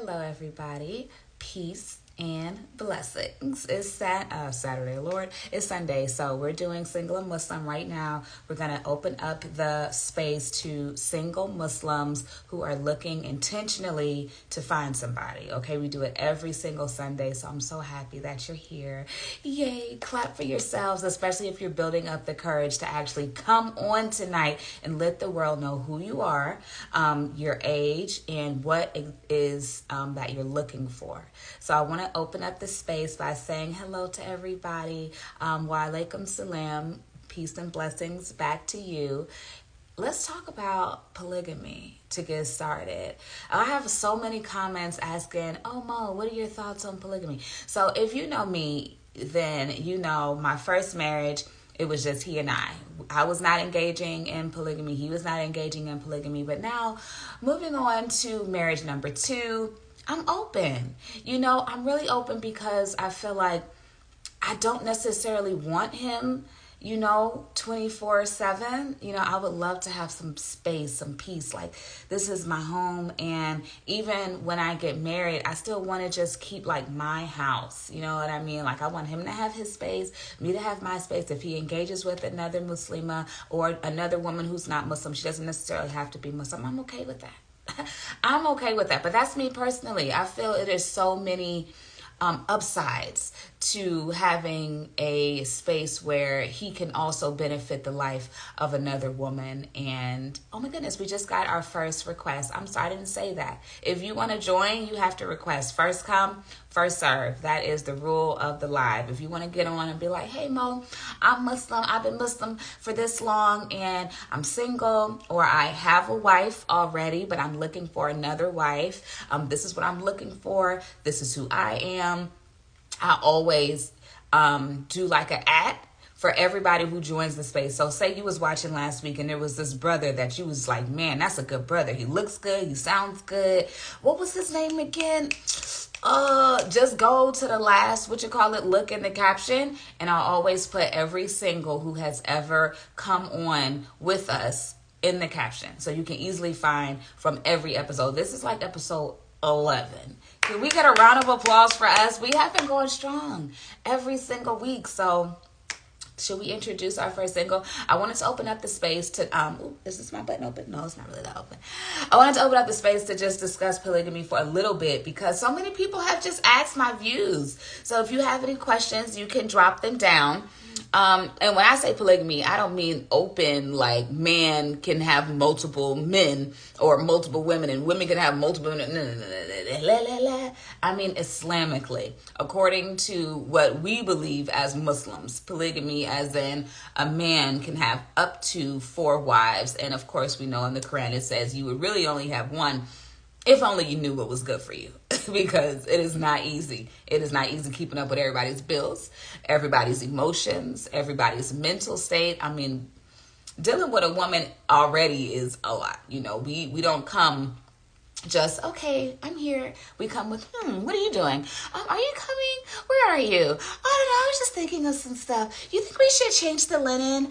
Hello, everybody. Peace and blessings. It's Saturday, Lord. It's Sunday, so we're doing Single and Muslim right now. We're going to open up the space to single Muslims who are looking intentionally to find somebody. Okay, we do it every single Sunday, so I'm so happy that you're here. Yay, clap for yourselves, especially if you're building up the courage to actually come on tonight and let the world know who you are, your age, and what it is that you're looking for. So I want to open up the space by saying hello to everybody. Wa alaikum salam, peace and blessings back to you. Let's talk about polygamy to get started. I have so many comments asking, oh Mo, what are your thoughts on polygamy? So if you know me, then you know my first marriage, it was just he and I. I was not engaging in polygamy. He was not engaging in polygamy. But now, moving on to marriage number 2, I'm open. I'm really open because I feel like I don't necessarily want him, 24/7. I would love to have some space, some peace. Like, this is my home. And even when I get married, I still want to just keep like my house. You know what I mean? Like, I want him to have his space, me to have my space. If he engages with another Muslima or another woman who's not Muslim, she doesn't necessarily have to be Muslim. I'm okay with that. I'm okay with that. But that's me personally. I feel it is so many upsides to having a space where he can also benefit the life of another woman. And oh my goodness, we just got our first request. I'm sorry I didn't say that. If you want to join, you have to request. First come, first serve. That is the rule of the live. If you want to get on and be like, hey Mo, I'm Muslim. I've been Muslim for this long and I'm single, or I have a wife already, but I'm looking for another wife. This is what I'm looking for. This is who I am. I always do like an ad for everybody who joins the space. So say you was watching last week and there was this brother that you was like, man, that's a good brother. He looks good. He sounds good. What was his name again? Just go to the last, look in the caption. And I'll always put every single who has ever come on with us in the caption. So you can easily find from every episode. This is like episode 11. Can we get a round of applause for us? We have been going strong every single week. So should we introduce our first single? I wanted to open up the space to, is this my button open? No, it's not really that open. I wanted to open up the space to just discuss polygamy for a little bit because so many people have just asked my views. So if you have any questions, you can drop them down. And when I say polygamy, I don't mean open, like man can have multiple men or multiple women and women can have multiple. I mean Islamically, according to what we believe as Muslims, polygamy as in a man can have up to 4 wives. And of course, we know in the Quran it says you would really only have one if only you knew what was good for you, because it is not easy. It is not easy keeping up with everybody's bills, everybody's emotions, everybody's mental state. I mean, dealing with a woman already is a lot. We don't come just, okay, I'm here. We come with, what are you doing? Are you coming? Where are you? I don't know. I was just thinking of some stuff. You think we should change the linen?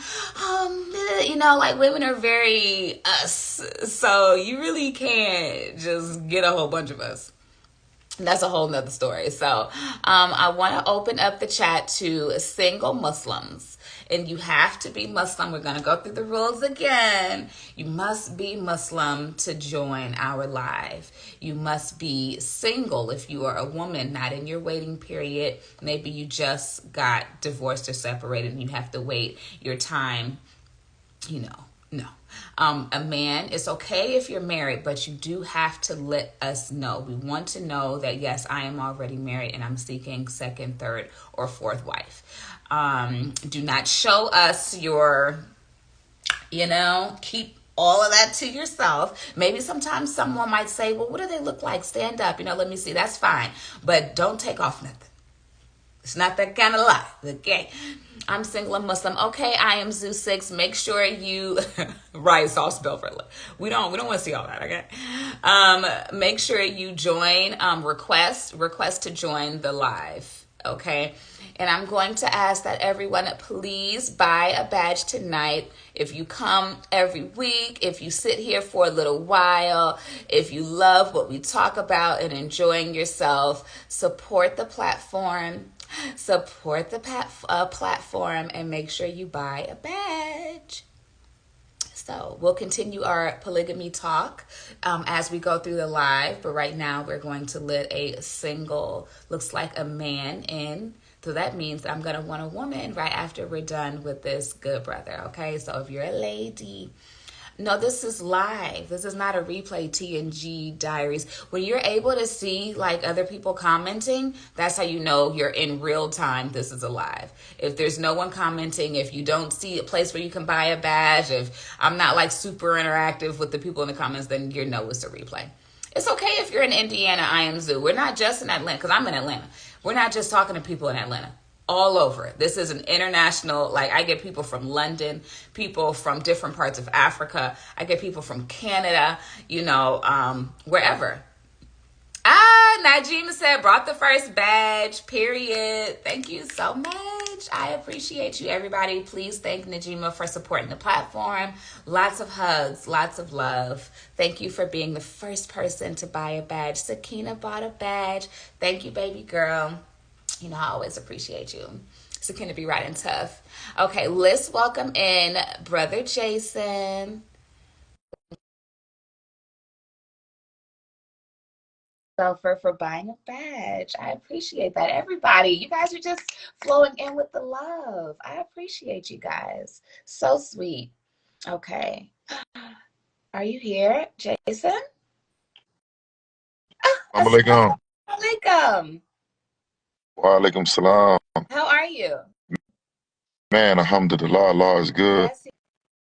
Like women are very us. So you really can't just get a whole bunch of us. That's a whole nother story. So I want to open up the chat to single Muslims. And you have to be Muslim. We're going to go through the rules again. You must be Muslim to join our live. You must be single if you are a woman, not in your waiting period. Maybe you just got divorced or separated and you have to wait your time. No. A man, it's okay if you're married, but you do have to let us know. We want to know that, yes, I am already married and I'm seeking 2nd, 3rd, or 4th wife. Do not show us your, keep all of that to yourself. Maybe sometimes someone might say, well, what do they look like? Stand up, let me see. That's fine. But don't take off nothing. It's not that kind of life, okay? I'm single and Muslim. Okay, I am Zeus 6. Make sure you right sauce spell for we don't want to see all that, okay? Make sure you join request to join the live. Okay. And I'm going to ask that everyone please buy a badge tonight. If you come every week, if you sit here for a little while, if you love what we talk about and enjoying yourself, support the platform. Support the platform and make sure you buy a badge. So we'll continue our polygamy talk as we go through the live. But right now we're going to let a single, looks like a man in. So that means I'm going to want a woman right after we're done with this good brother. Okay. So if you're a lady, no, this is live. This is not a replay TNG diaries. When you're able to see like other people commenting, that's how you know you're in real time. This is a live. If there's no one commenting, if you don't see a place where you can buy a badge, if I'm not like super interactive with the people in the comments, then you know it's a replay. It's okay if you're in Indiana, I am Zoo. We're not just in Atlanta, because I'm in Atlanta. We're not just talking to people in Atlanta. All over. This is an international, like I get people from London, people from different parts of Africa. I get people from Canada, wherever. Najima said, brought the first badge, period. Thank you so much. I appreciate you, everybody. Please thank Najima for supporting the platform. Lots of hugs, lots of love. Thank you for being the first person to buy a badge. Sakina bought a badge. Thank you, baby girl. I always appreciate you. Sakina be riding tough. Okay, let's welcome in Brother Jason. For buying a badge. I appreciate that. Everybody, you guys are just flowing in with the love. I appreciate you guys. So sweet. Okay. Are you here, Jason? Assalamu Alaikum. Wa alaikum salam. How are you? Man, alhamdulillah, Allah is good. Yes,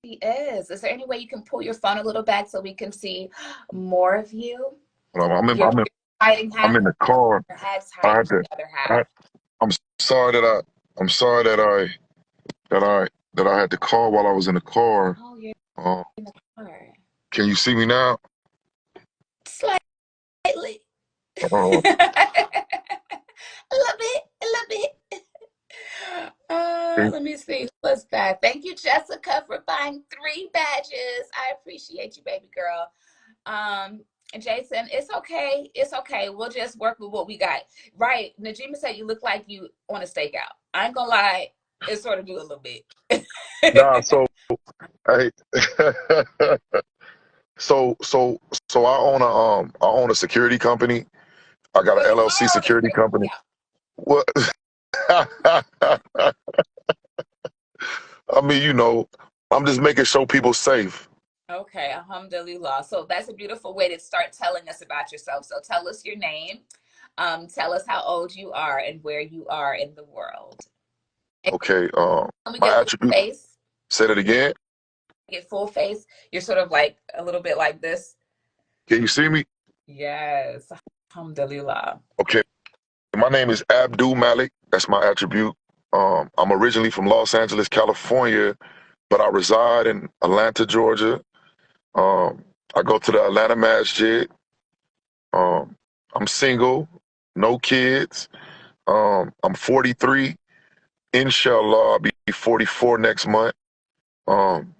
he is. Is there any way you can pull your phone a little back so we can see more of you? I'm in, You're I'm in, hiding half I'm in the car. your head's I hiding had to. the other half. I, I'm sorry that I'm sorry that I had to call while I was in the car. Oh, you're in the car. Can you see me now? Slightly. Uh, A little bit. can- Let me see. What's that? Thank you, Jessica, for buying 3 badges. I appreciate you, baby girl. Jason, it's okay. It's okay. We'll just work with what we got. Right. Najima said you look like you want a stakeout. I ain't gonna lie, it sort of do a little bit. nah, so hey, so I own a security company. I got an We LLC love security it. company. What? I mean, I'm just making sure people safe. Okay, alhamdulillah. So that's a beautiful way to start telling us about yourself. So tell us your name. Tell us how old you are and where you are in the world. Okay. Let me My get full attribute. face. Say that again. Get full face. You're sort of like a little bit like this. Can you see me? Yes. Alhamdulillah. Okay. My name is Abdul Malik. That's my attribute. I'm originally from Los Angeles, California, but I reside in Atlanta, Georgia. I go to the Atlanta Masjid. Um, I'm single, no kids. I'm 43. Inshallah, I'll be 44 next month. Um,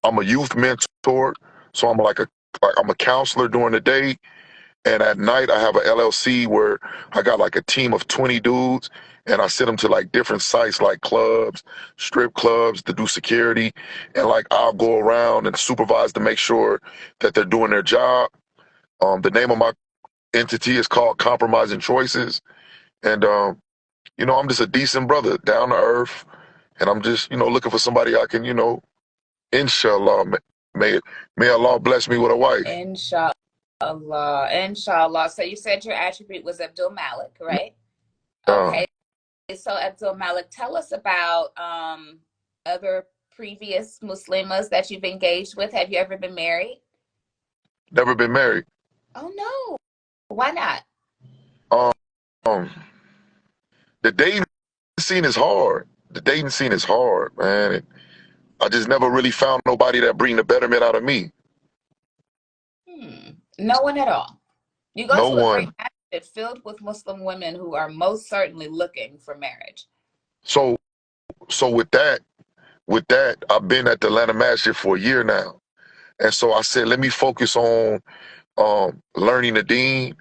I'm a youth mentor, so I'm a counselor during the day, and at night I have a LLC where I got like a team of 20 dudes, and I send them to like different sites like clubs, strip clubs to do security, and like I'll go around and supervise to make sure that they're doing their job. The name of my entity is called Compromising Choices, and I'm just a decent brother, down to earth, and I'm just looking for somebody I can inshallah may may Allah bless me with a wife. Inshallah. Inshallah. So you said your attribute was Abdul Malik, right? Uh, Okay. So Abdul Malik, tell us about other previous Muslimas that you've engaged with. Have you ever been married? Never been married. Oh no. Why not? Um, um, the dating scene is hard. The dating scene is hard, man. I just never really found nobody that bring the betterment out of me. No one at all. You go No to a great one. match. it filled with Muslim women who are most certainly looking for marriage. So with that, I've been at the Atlanta Masjid for a year now. And so I said, let me focus on learning the deen,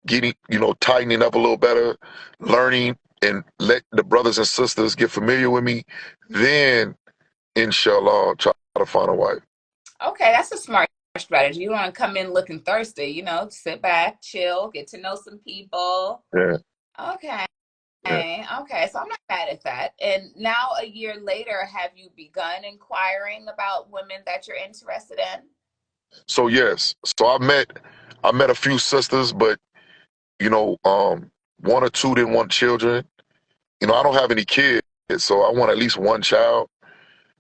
getting, tightening up a little better, learning and let the brothers and sisters get familiar with me. Then, inshallah, try to find a wife. Okay, that's a smart strategy. You want to come in looking thirsty, sit back, chill, get to know some people. Yeah. Okay. Yeah. Okay, so I'm not mad at that. And now, a year later, have you begun inquiring about women that you're interested in? So yes. So I met a few sisters, but one or two didn't want children. I don't have any kids, so I want at least one child.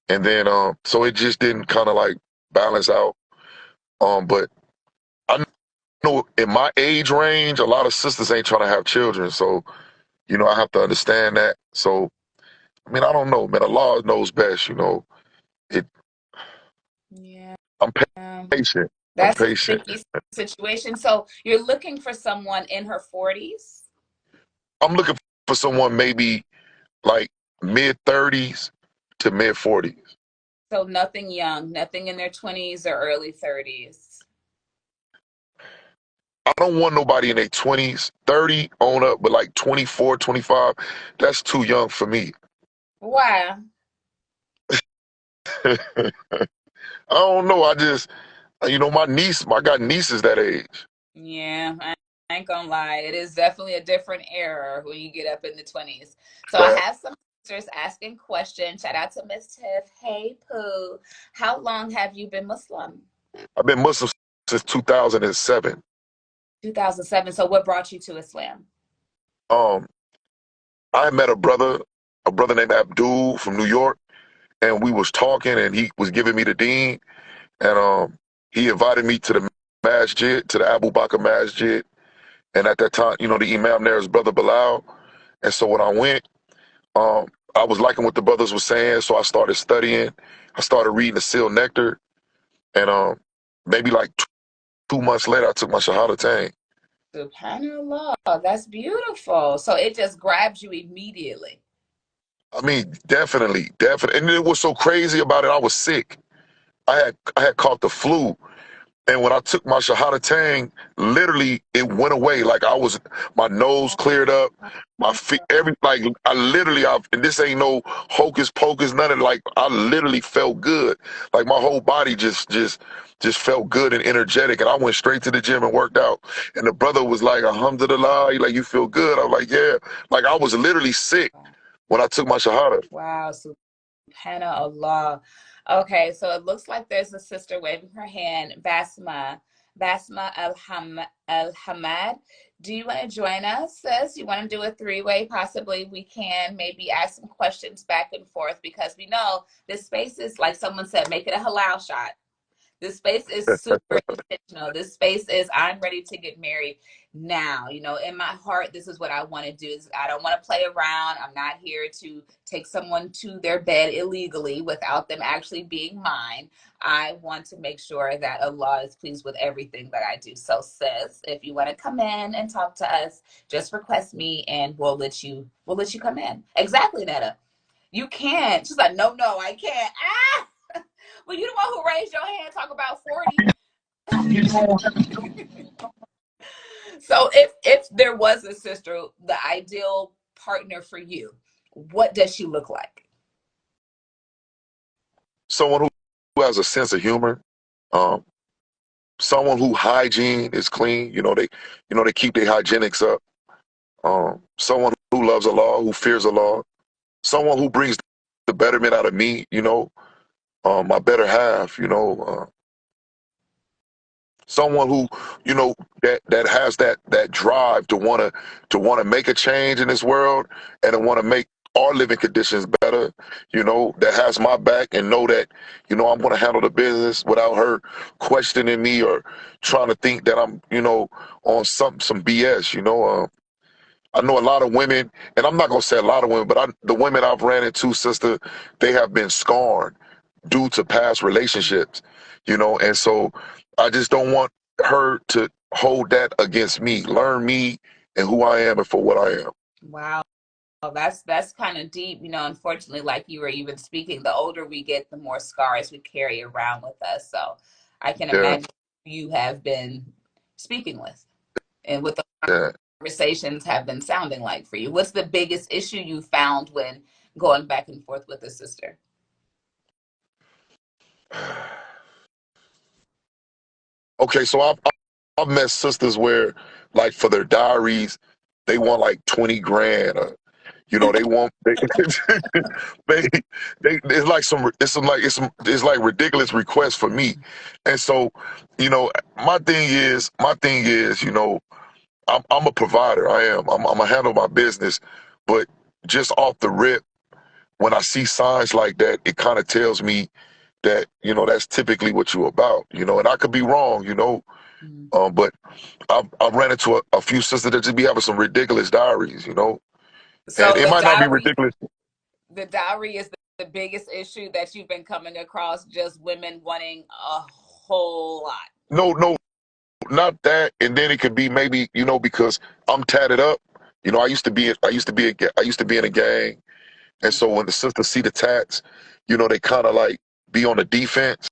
And then so it just didn't kind of like balance out. But I know in my age range, a lot of sisters ain't trying to have children. So, I have to understand that. So, I mean, I don't know, man. Allah knows best, It Yeah. I'm patient. I'm That's a patient. sticky situation. So you're looking for someone in her 40s? I'm looking for someone maybe like mid 30s to mid 40s. So nothing young, nothing in their 20s or early 30s. I don't want nobody in their 20s, 30 on up, but like 24, 25, that's too young for me. Why? I don't know. I just, I got nieces that age. Yeah, I ain't gonna lie. It is definitely a different era when you get up in the 20s. So I But have some sisters asking questions. Shout out to Miss Tiff. Hey, Pooh. How long have you been Muslim? I've been Muslim since 2007. 2007. So what brought you to Islam? Um, I met a brother named Abdul from New York, and we was talking, and he was giving me the deen, and he invited me to the masjid, to the Abu Bakr Masjid, and at that time, the imam there is Brother Bilal, and so when I went, um, I was liking what the brothers were saying, so I started studying. I started reading the Seal Nectar, and maybe like 2 months later, I took my Shahadatain. SubhanAllah. That's beautiful. So it just grabs you immediately. I mean, definitely, definitely. And it was so crazy about it. I was sick. I had caught the flu, and when I took my Shahadatain, literally it went away. Like my nose cleared up, my feet, like I literally, and this ain't no hocus pocus, none of it. Like I literally felt good. Like my whole body just felt good and energetic. And I went straight to the gym and worked out. And the brother was like, Alhamdulillah, like you feel good. I was like, yeah. Like I was literally sick when I took my Shahada. Wow, SubhanAllah. Okay, so it looks like there's a sister waving her hand, Basma Al-Hamad. Do you want to join us, sis? You want to do a three-way? Possibly we can maybe ask some questions back and forth because we know this space is, like someone said, make it a halal shot. This space is super intentional. This space is, I'm ready to get married now. In my heart, this is what I want to do. I don't want to play around. I'm not here to take someone to their bed illegally without them actually being mine. I want to make sure that Allah is pleased with everything that I do. So, sis, if you want to come in and talk to us, just request me and we'll let you come in. Exactly, Netta. You can. She's like, no, I can't. Ah! Well, you the one who raised your hand, talk about 40. So if there was a sister, the ideal partner for you, what does she look like? Someone who has a sense of humor, um, someone who hygiene is clean. They keep their hygienics up. Someone who loves Allah, who fears Allah, someone who brings the betterment out of me. My better half. Someone who that has that drive to want to make a change in this world and to want to make our living conditions better, that has my back and know that I'm going to handle the business without her questioning me or trying to think that I'm on some BS. I know a lot of women, and I'm not going to say a lot of women, but the women I've ran into, sister, they have been scarred due to past relationships, and so I just don't want her to hold that against me. Learn me and who I am and for what I am. Wow. Oh, that's kind of deep. Unfortunately, like you were even speaking, the older we get, the more scars we carry around with us. So I can Yeah, imagine you have been speaking with and what the yeah. conversations have been sounding like for you. What's the biggest issue you found when going back and forth with a sister? Okay, so I've met sisters where, like, for their diaries, they want like 20 grand, or they want they it's like it's like ridiculous requests for me, and so my thing is I'm a provider. I'm gonna handle my business, but just off the rip, when I see signs like that, it kind of tells me that that's typically what you're about, and I could be wrong, Mhm. but I've ran into a few sisters that just be having some ridiculous diaries, and So it might not be ridiculous. the dowry is the biggest issue that you've been coming across, just women wanting a whole lot. No, no, not that. And then it could be maybe because I'm tatted up. I used to be in a gang, and so when the sisters see the tats, they kind of like be on the defense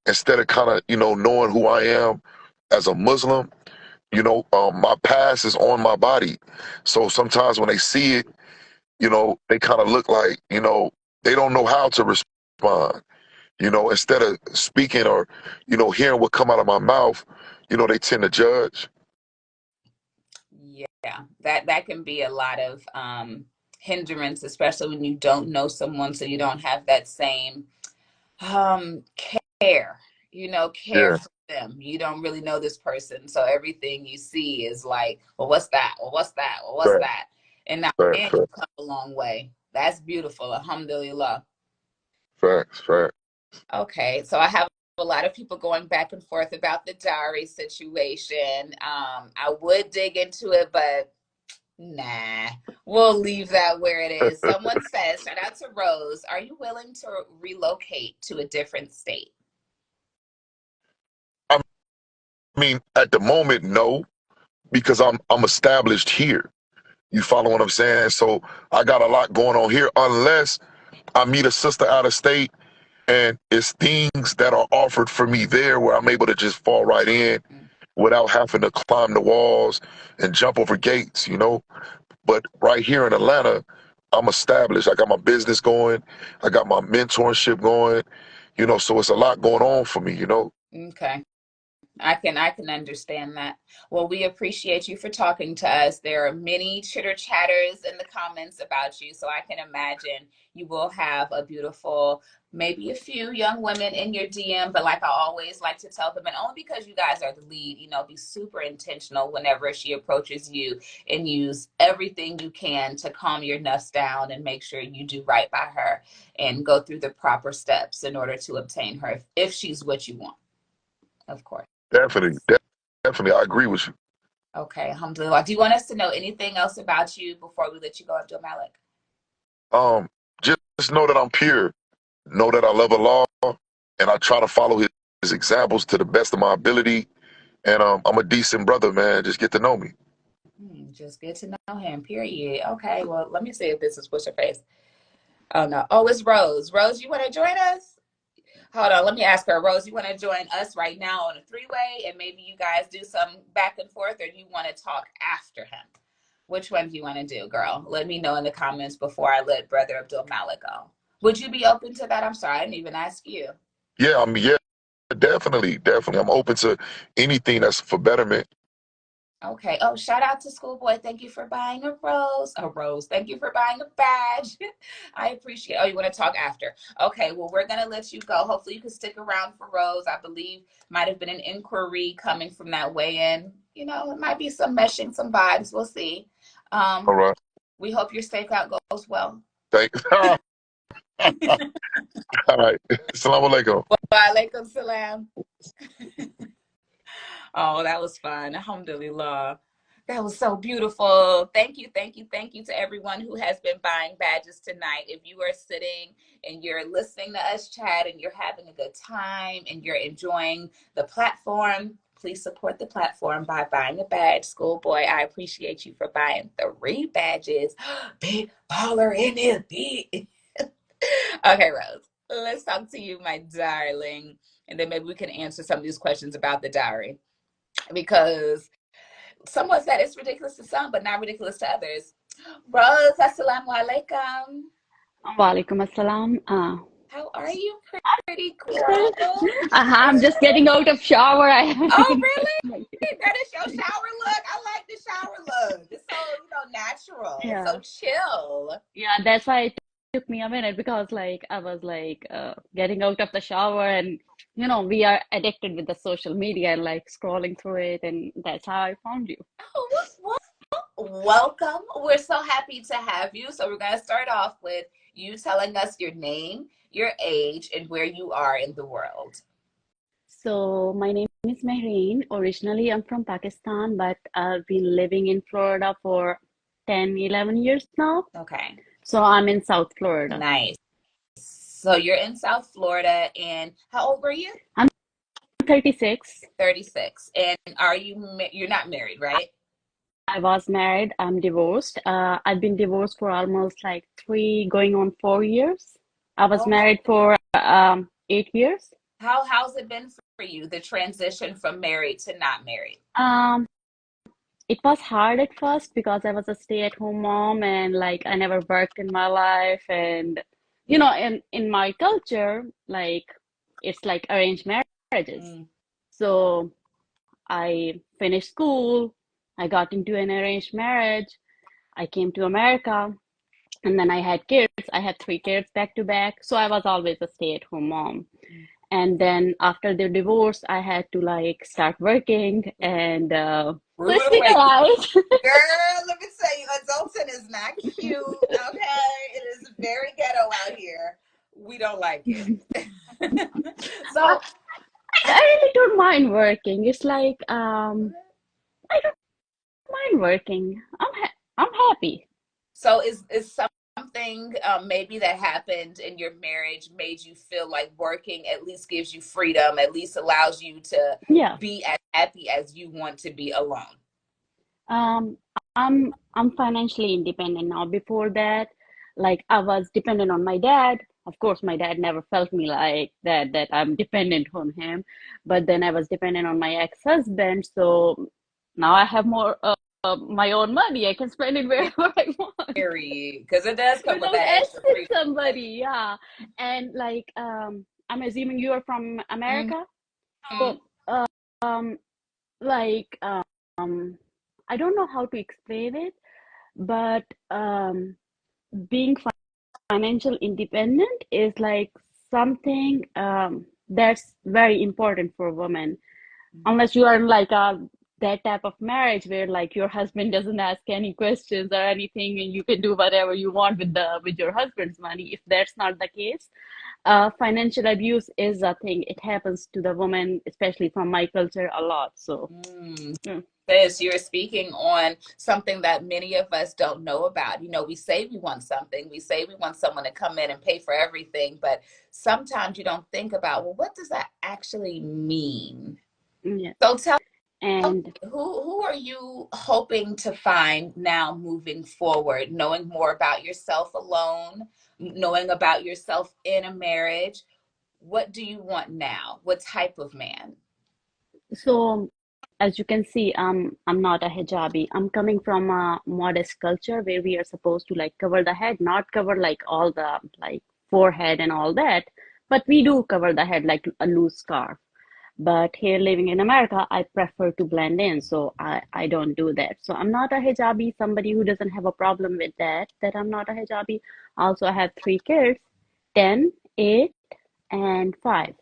instead of kind of knowing who I am as a Muslim. My past is on my body, so sometimes when they see it, they kind of look like they don't know how to respond. Instead of speaking or hearing what come out of my mouth, they tend to judge. Yeah, that can be a lot of hindrance, especially when you don't know someone, so you don't have that same um care, care Yeah, for them. You don't really know this person, so everything you see is like, well, what's that? Well, what's that? Well, what's fact, that? And now fact, man, you've fact, come a long way. That's beautiful. Alhamdulillah. facts, fact. Okay, so I have a lot of people going back and forth about the dowry situation. I would dig into it, but nah, we'll leave that where it is. Someone says, shout out to Rose, are you willing to relocate to a different state? I mean, at the moment, no, because I'm established here. You follow what I'm saying? So I got a lot going on here, unless I meet a sister out of state and it's things that are offered for me there where I'm able to just fall right in Mm. without having to climb the walls and jump over gates. But right here in Atlanta, I'm established. I got my business going. I got my mentorship going. So it's a lot going on for me. Okay. I can understand that. Well, we appreciate you for talking to us. There are many chitter chatters in the comments about you, so I can imagine you will have a beautiful, maybe a few young women in your DM. But like I always like to tell them, and only because you guys are the lead, be super intentional whenever she approaches you, and use everything you can to calm your nuts down and make sure you do right by her and go through the proper steps in order to obtain her if she's what you want, of course. Definitely, definitely, I agree with you. Okay, alhamdulillah. Do you want us to know anything else about you before we let you go, Abdul Malik? Um, just know that I'm pure. Know that I love Allah, and I try to follow his examples to the best of my ability. And I'm a decent brother, man. Just get to know me. Just get to know him, period. Okay, well, let me see if this is what's your face. Oh, no. Oh, it's Rose. Rose, you want to join us? Hold on, let me ask her. Rose, you want to join us right now on a three-way and maybe you guys do some back and forth, or do you want to talk after him? Which one do you want to do, girl? Let me know in the comments before I let Brother Abdul Malik go. Would you be open to that? I'm sorry, I didn't even ask you. Yeah, I mean, yeah, definitely, definitely. I'm open to anything that's for betterment. Okay. Oh, shout out to Schoolboy. Thank you for buying a rose. A rose. Thank you for buying a badge. I appreciate. Oh, you want to talk after? Okay. Well, we're gonna let you go. Hopefully, you can stick around for Rose. I believe might have been an inquiry coming from that way in. It might be some meshing, some vibes. We'll see. All Um, right. we hope your stakeout goes well. Thanks. All right. Assalamu alaikum. Wa alaikum salam. Oh, that was fun. Alhamdulillah. That was so beautiful. Thank you, thank you, thank you to everyone who has been buying badges tonight. If you are sitting and you're listening to us chat and you're having a good time and you're enjoying the platform, please support the platform by buying a badge. Schoolboy, I appreciate you for buying 3 badges. Big baller in his big. Okay, Rose, let's talk to you, my darling. And then maybe we can answer some of these questions about the dowry. Because someone said it's ridiculous to some, but not ridiculous to others. Rose, assalamu alaikum. Walaikum assalam. How are you, pretty queen? I'm just getting out of shower. Oh, really? That is your shower look. I like the shower look. It's so, natural. Yeah. So chill. Yeah, that's why it took me a minute because I was getting out of the shower and we are addicted with the social media and scrolling through it, and that's how I found you. Oh, welcome. We're so happy to have you. So we're going to start off with you telling us your name, your age, and where you are in the world. So my name is Mehreen. Originally, I'm from Pakistan, but I've been living in Florida for 10, 11 years now. Okay. So I'm in South Florida. Nice. So you're in South Florida, and how old were you? I'm 36. 36. And you're not married, right? I was married. I'm divorced. I've been divorced for almost 3, going on 4 years. I was married for 8 years. How's it been for you, the transition from married to not married? It was hard at first because I was a stay-at-home mom and I never worked in my life, and in my culture, it's arranged marriages. So I finished school, I got into an arranged marriage, I came to America, and then I had kids. I had 3 kids back to back. So I was always a stay-at-home mom. And then after the divorce, I had to start working and realize. Girl, let me tell you, adulting is not cute. Okay, it is very ghetto out here. We don't like it. So I really don't mind working. It's I don't mind working. I'm happy. So is something maybe that happened in your marriage made you feel like working at least gives you freedom, at least allows you to be as happy as you want to be alone? I'm financially independent now. Before that, I was dependent on my dad. Of course, my dad never felt me like that I'm dependent on him. But then I was dependent on my ex-husband. So now I have more my own money. I can spend it wherever I want. Because it does come with that extra freedom. Somebody, yeah. And I'm assuming you are from America. So I don't know how to explain it, but being financial independent is something that's very important for women. Unless you are in that type of marriage where your husband doesn't ask any questions or anything, and you can do whatever you want with your husband's money. If that's not the case, financial abuse is a thing. It happens to the woman, especially from my culture, a lot. So you're speaking on something that many of us don't know about. We say we want something. We say we want someone to come in and pay for everything. But sometimes you don't think about, well, what does that actually mean? Yeah. So tell and who are you hoping to find now moving forward, knowing more about yourself alone, knowing about yourself in a marriage? What do you want now? What type of man? So as you can see, I'm not a hijabi. I'm coming from a modest culture where we are supposed to cover the head, not cover all the forehead and all that, but we do cover the head like a loose scarf. But here living in America, I prefer to blend in, so I don't do that. So I'm not a hijabi, somebody who doesn't have a problem with that I'm not a hijabi. Also, I have 3 kids, 10, 8, and 5.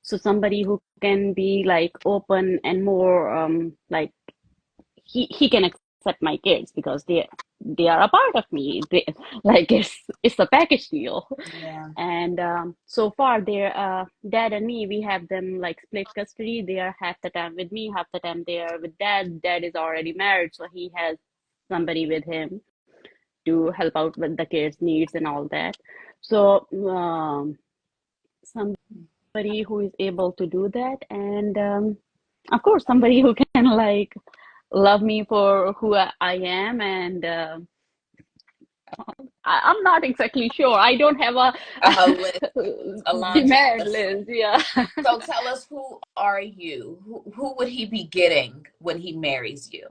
So somebody who can be open and more he can accept my kids because they are a part of me. It's a package deal. Yeah. And so far their dad and me, we have them split custody. They are half the time with me, half the time they are with dad. Dad is already married, so he has somebody with him to help out with the kids' needs and all that. So somebody who is able to do that. And Of course, somebody who can like love me for who I am, and I'm not exactly sure. I don't have a A list, a laundry demand list. list. Yeah. So tell us, who are you? Who would he be getting when he marries you?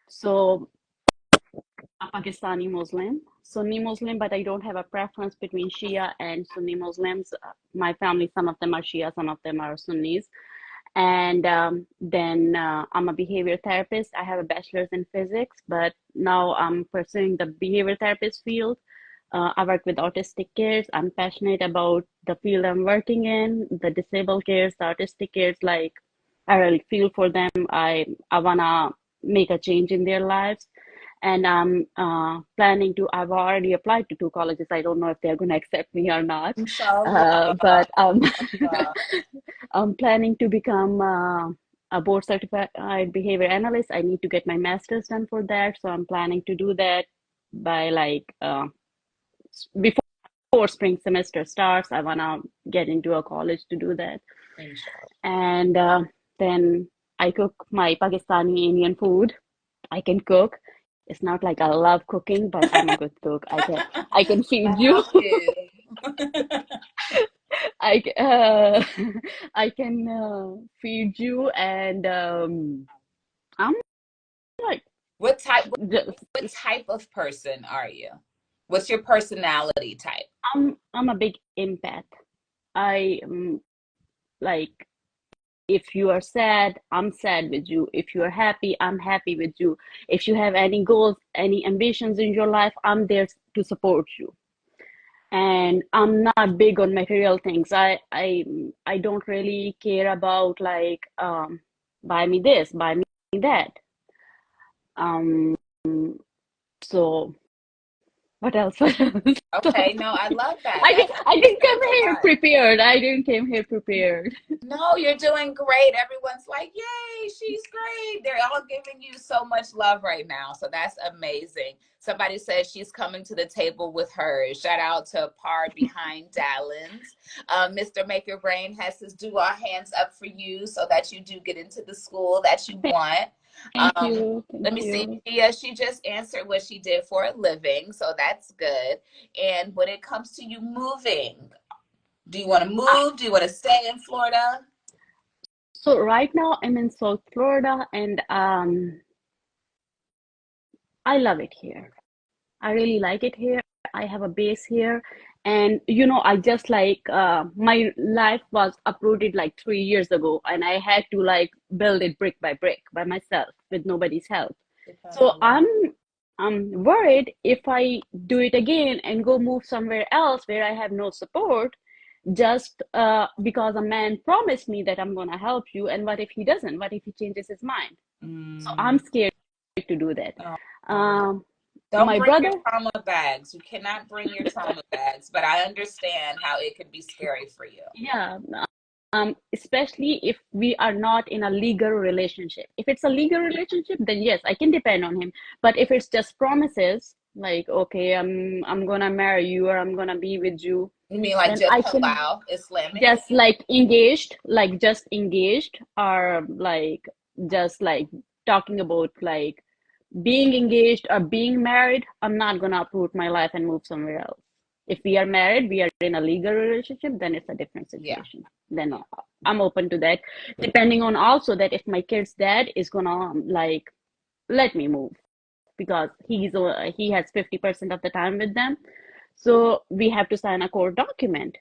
So I'm Pakistani Muslim, Sunni Muslim, but I don't have a preference between Shia and Sunni Muslims. My family, some of them are Shia, some of them are Sunnis. And then I'm a behavior therapist. I have a bachelor's in physics, but now I'm pursuing the behavior therapist field. I work with autistic kids. I'm passionate about the field I'm working in, the disabled kids, the autistic kids. Like, I really feel for them. I wanna make a change in their lives, and I'm planning to. I've already applied to two colleges. I don't know if they're gonna accept me or not, Inshallah. but Allah. I'm planning to become a board certified behavior analyst. I need to get my master's done for that, so I'm planning to do that by like before spring semester starts. I wanna get into a college to do that, Inshallah. and then I cook my Pakistani Indian food. I can cook. It's not like I love cooking, but I'm a good cook. I can feed But you. how you? I can feed you, and I'm like What type? just What type of person are you? What's your personality type? I'm a big empath. I like if you are sad, I'm sad with you. If you are happy, I'm happy with you. If you have any goals, any ambitions in your life, I'm there to support you. And I'm not big on material things. I don't really care about like buy me this, buy me that. Um, so what else? What else? Okay, no, I love that. I That didn't I didn't come says a here lot. prepared. I didn't came here prepared. No, you're doing great. Everyone's like, yay, she's great. They're all giving you so much love right now. So that's amazing. Somebody says she's coming to the table with her. Shout out to Par Behind Dallins. Mr. Make Your Brain has his do our hands up for you so that you do get into the school that you want. Thank you. Let Thank me see. you. She just answered what she did for a living. So that's good. And when it comes to you moving, do you want to I, move? Do you want to stay in Florida? so right now I'm in South Florida, and I love it here. I really like it here. I have a base here. And I just like my life was uprooted like 3 years ago, and I had to like build it brick by brick by myself with nobody's help. So I'm worried if I do it again and go move somewhere else where I have no support, just because a man promised me that I'm gonna help you, and what if he doesn't? What if he changes his mind? So I'm Mm. scared to do that. Oh. Um, Don't my bring your brother, trauma bags. You cannot bring your trauma bags, but I understand how it could be scary for you. yeah, especially if we are not in a legal relationship. If it's a legal relationship, then yes, I can depend on him. But if it's just promises, like, okay, I'm gonna marry you or I'm gonna be with you, You mean like then just I can halal Islamic? just like engaged, like just engaged, or like just like talking about like being engaged or being married. I'm not gonna uproot my life and move somewhere else. If we are married, we are in a legal relationship, then it's a different Yeah. situation. Then I'm open to that, depending on also that if my kid's dad is gonna like let me move, because he has 50% of the time with them, so we have to sign a court document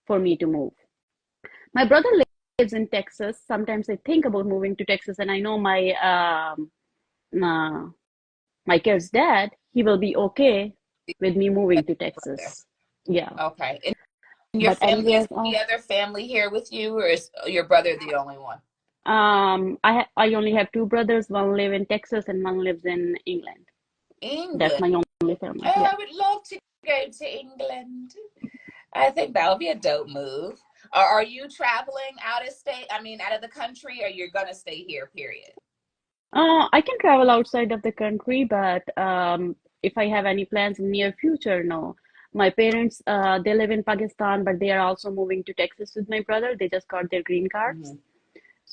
for me to move. My brother lives in Texas. Sometimes I think about moving to Texas, and I know uh, my kid's dad, he will be okay with me moving to Texas. Yeah. Okay. And your But family, is anywhere the else, other family here with you, or is your brother the only one? I only have two brothers. One live in Texas and one lives in England. That's England. my only family. Oh, Yeah. I would love to go to England. I think that would be a dope move. Or are you traveling out of state? I mean, out of the country, or you're gonna stay here, period? I can travel outside of the country, but if I have any plans in near future, no. My parents, they live in Pakistan, but they are also moving to Texas with my brother. They just got their green cards. Mhm.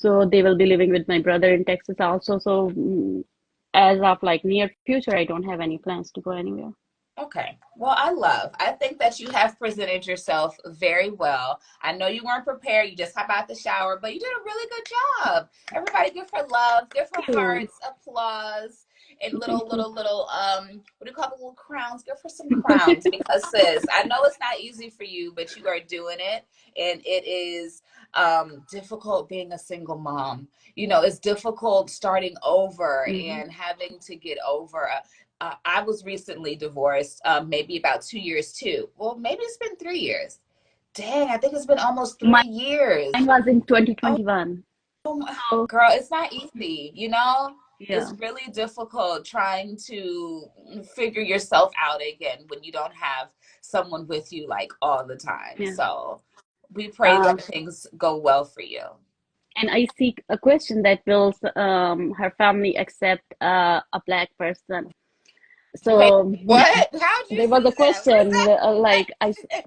So they will be living with my brother in Texas also. So as of like near future, I don't have any plans to go anywhere. Okay. Well, I think that you have presented yourself very well. I know you weren't prepared. You just hop out the shower, but you did a really good job. Everybody give her love, give her Thank you. hearts, applause, and Thank you. little, what do you call the little crowns? Give her some crowns because sis, I know it's not easy for you, but you are doing it. And it is difficult being a single mom. You know, it's difficult starting over Hmm. and having to get over I was recently divorced, maybe about 2 years too. Well, maybe it's been 3 years. Dang, I think it's been almost three Mine years. was in Oh, 2021. So girl, it's not easy, you know? It's yeah, really difficult trying to figure yourself out again when you don't have someone with you like all the time. yeah. So we pray Um, that things go well for you. and I seek a question that will her family accept a black person. Wait, So what? How'd you there was a see that? What is question that like I question?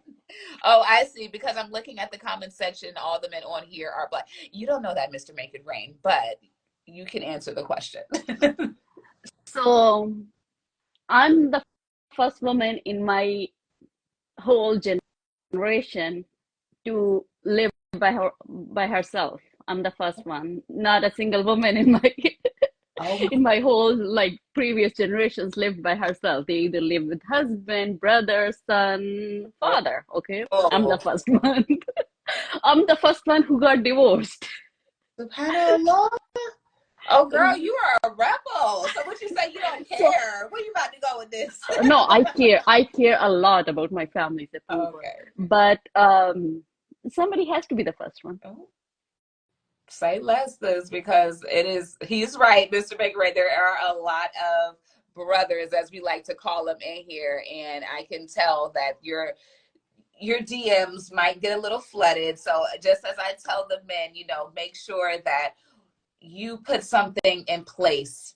Oh, I see. Because I'm looking at the comment section, all the men on here are black. You don't know that, Mr. Make It Rain, but you can answer the question. so I'm the first woman in my whole generation to live by herself. I'm the first one, not a single woman in my Oh, in my whole like previous generations lived by herself. They either live with husband, brother, son, oh, father. Okay, I'm the oh. first one. I'm the first one who got divorced. SubhanAllah. Oh, girl, you are a rebel. So what you say you don't So care? Where you about to go with this? no, I care. I care a lot about my family's approval, Okay. but somebody has to be the first one. Oh, say less this because he's right, Mr. Baker. Right. There are a lot of brothers, as we like to call them in here, and I can tell that your DMs might get a little flooded. So just as I tell the men, make sure that you put something in place,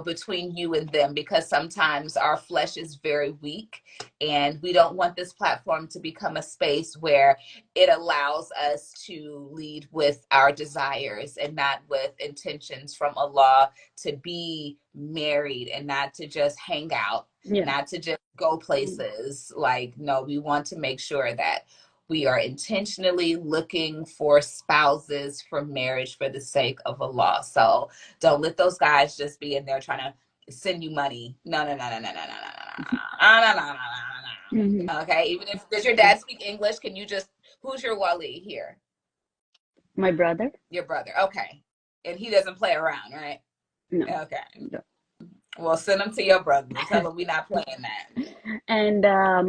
between you and them, because sometimes our flesh is very weak and we don't want this platform to become a space where it allows us to lead with our desires and not with intentions from Allah to be married and not to just hang out, Yeah. not to just go Mm. places. Like, no, we want to make sure that we are intentionally looking for spouses for marriage for the sake of Allah. So don't let those guys just be in there trying to send you money. No, no, no, no, no, no, no, no, no, no, no, no, Hmm. no. Okay. Even if does your dad speak English? Can you just who's your wali here? My brother? Your brother. Okay. And he doesn't play around, right? No. Okay. No. Well, send him to your brother and tell him we're not playing that. And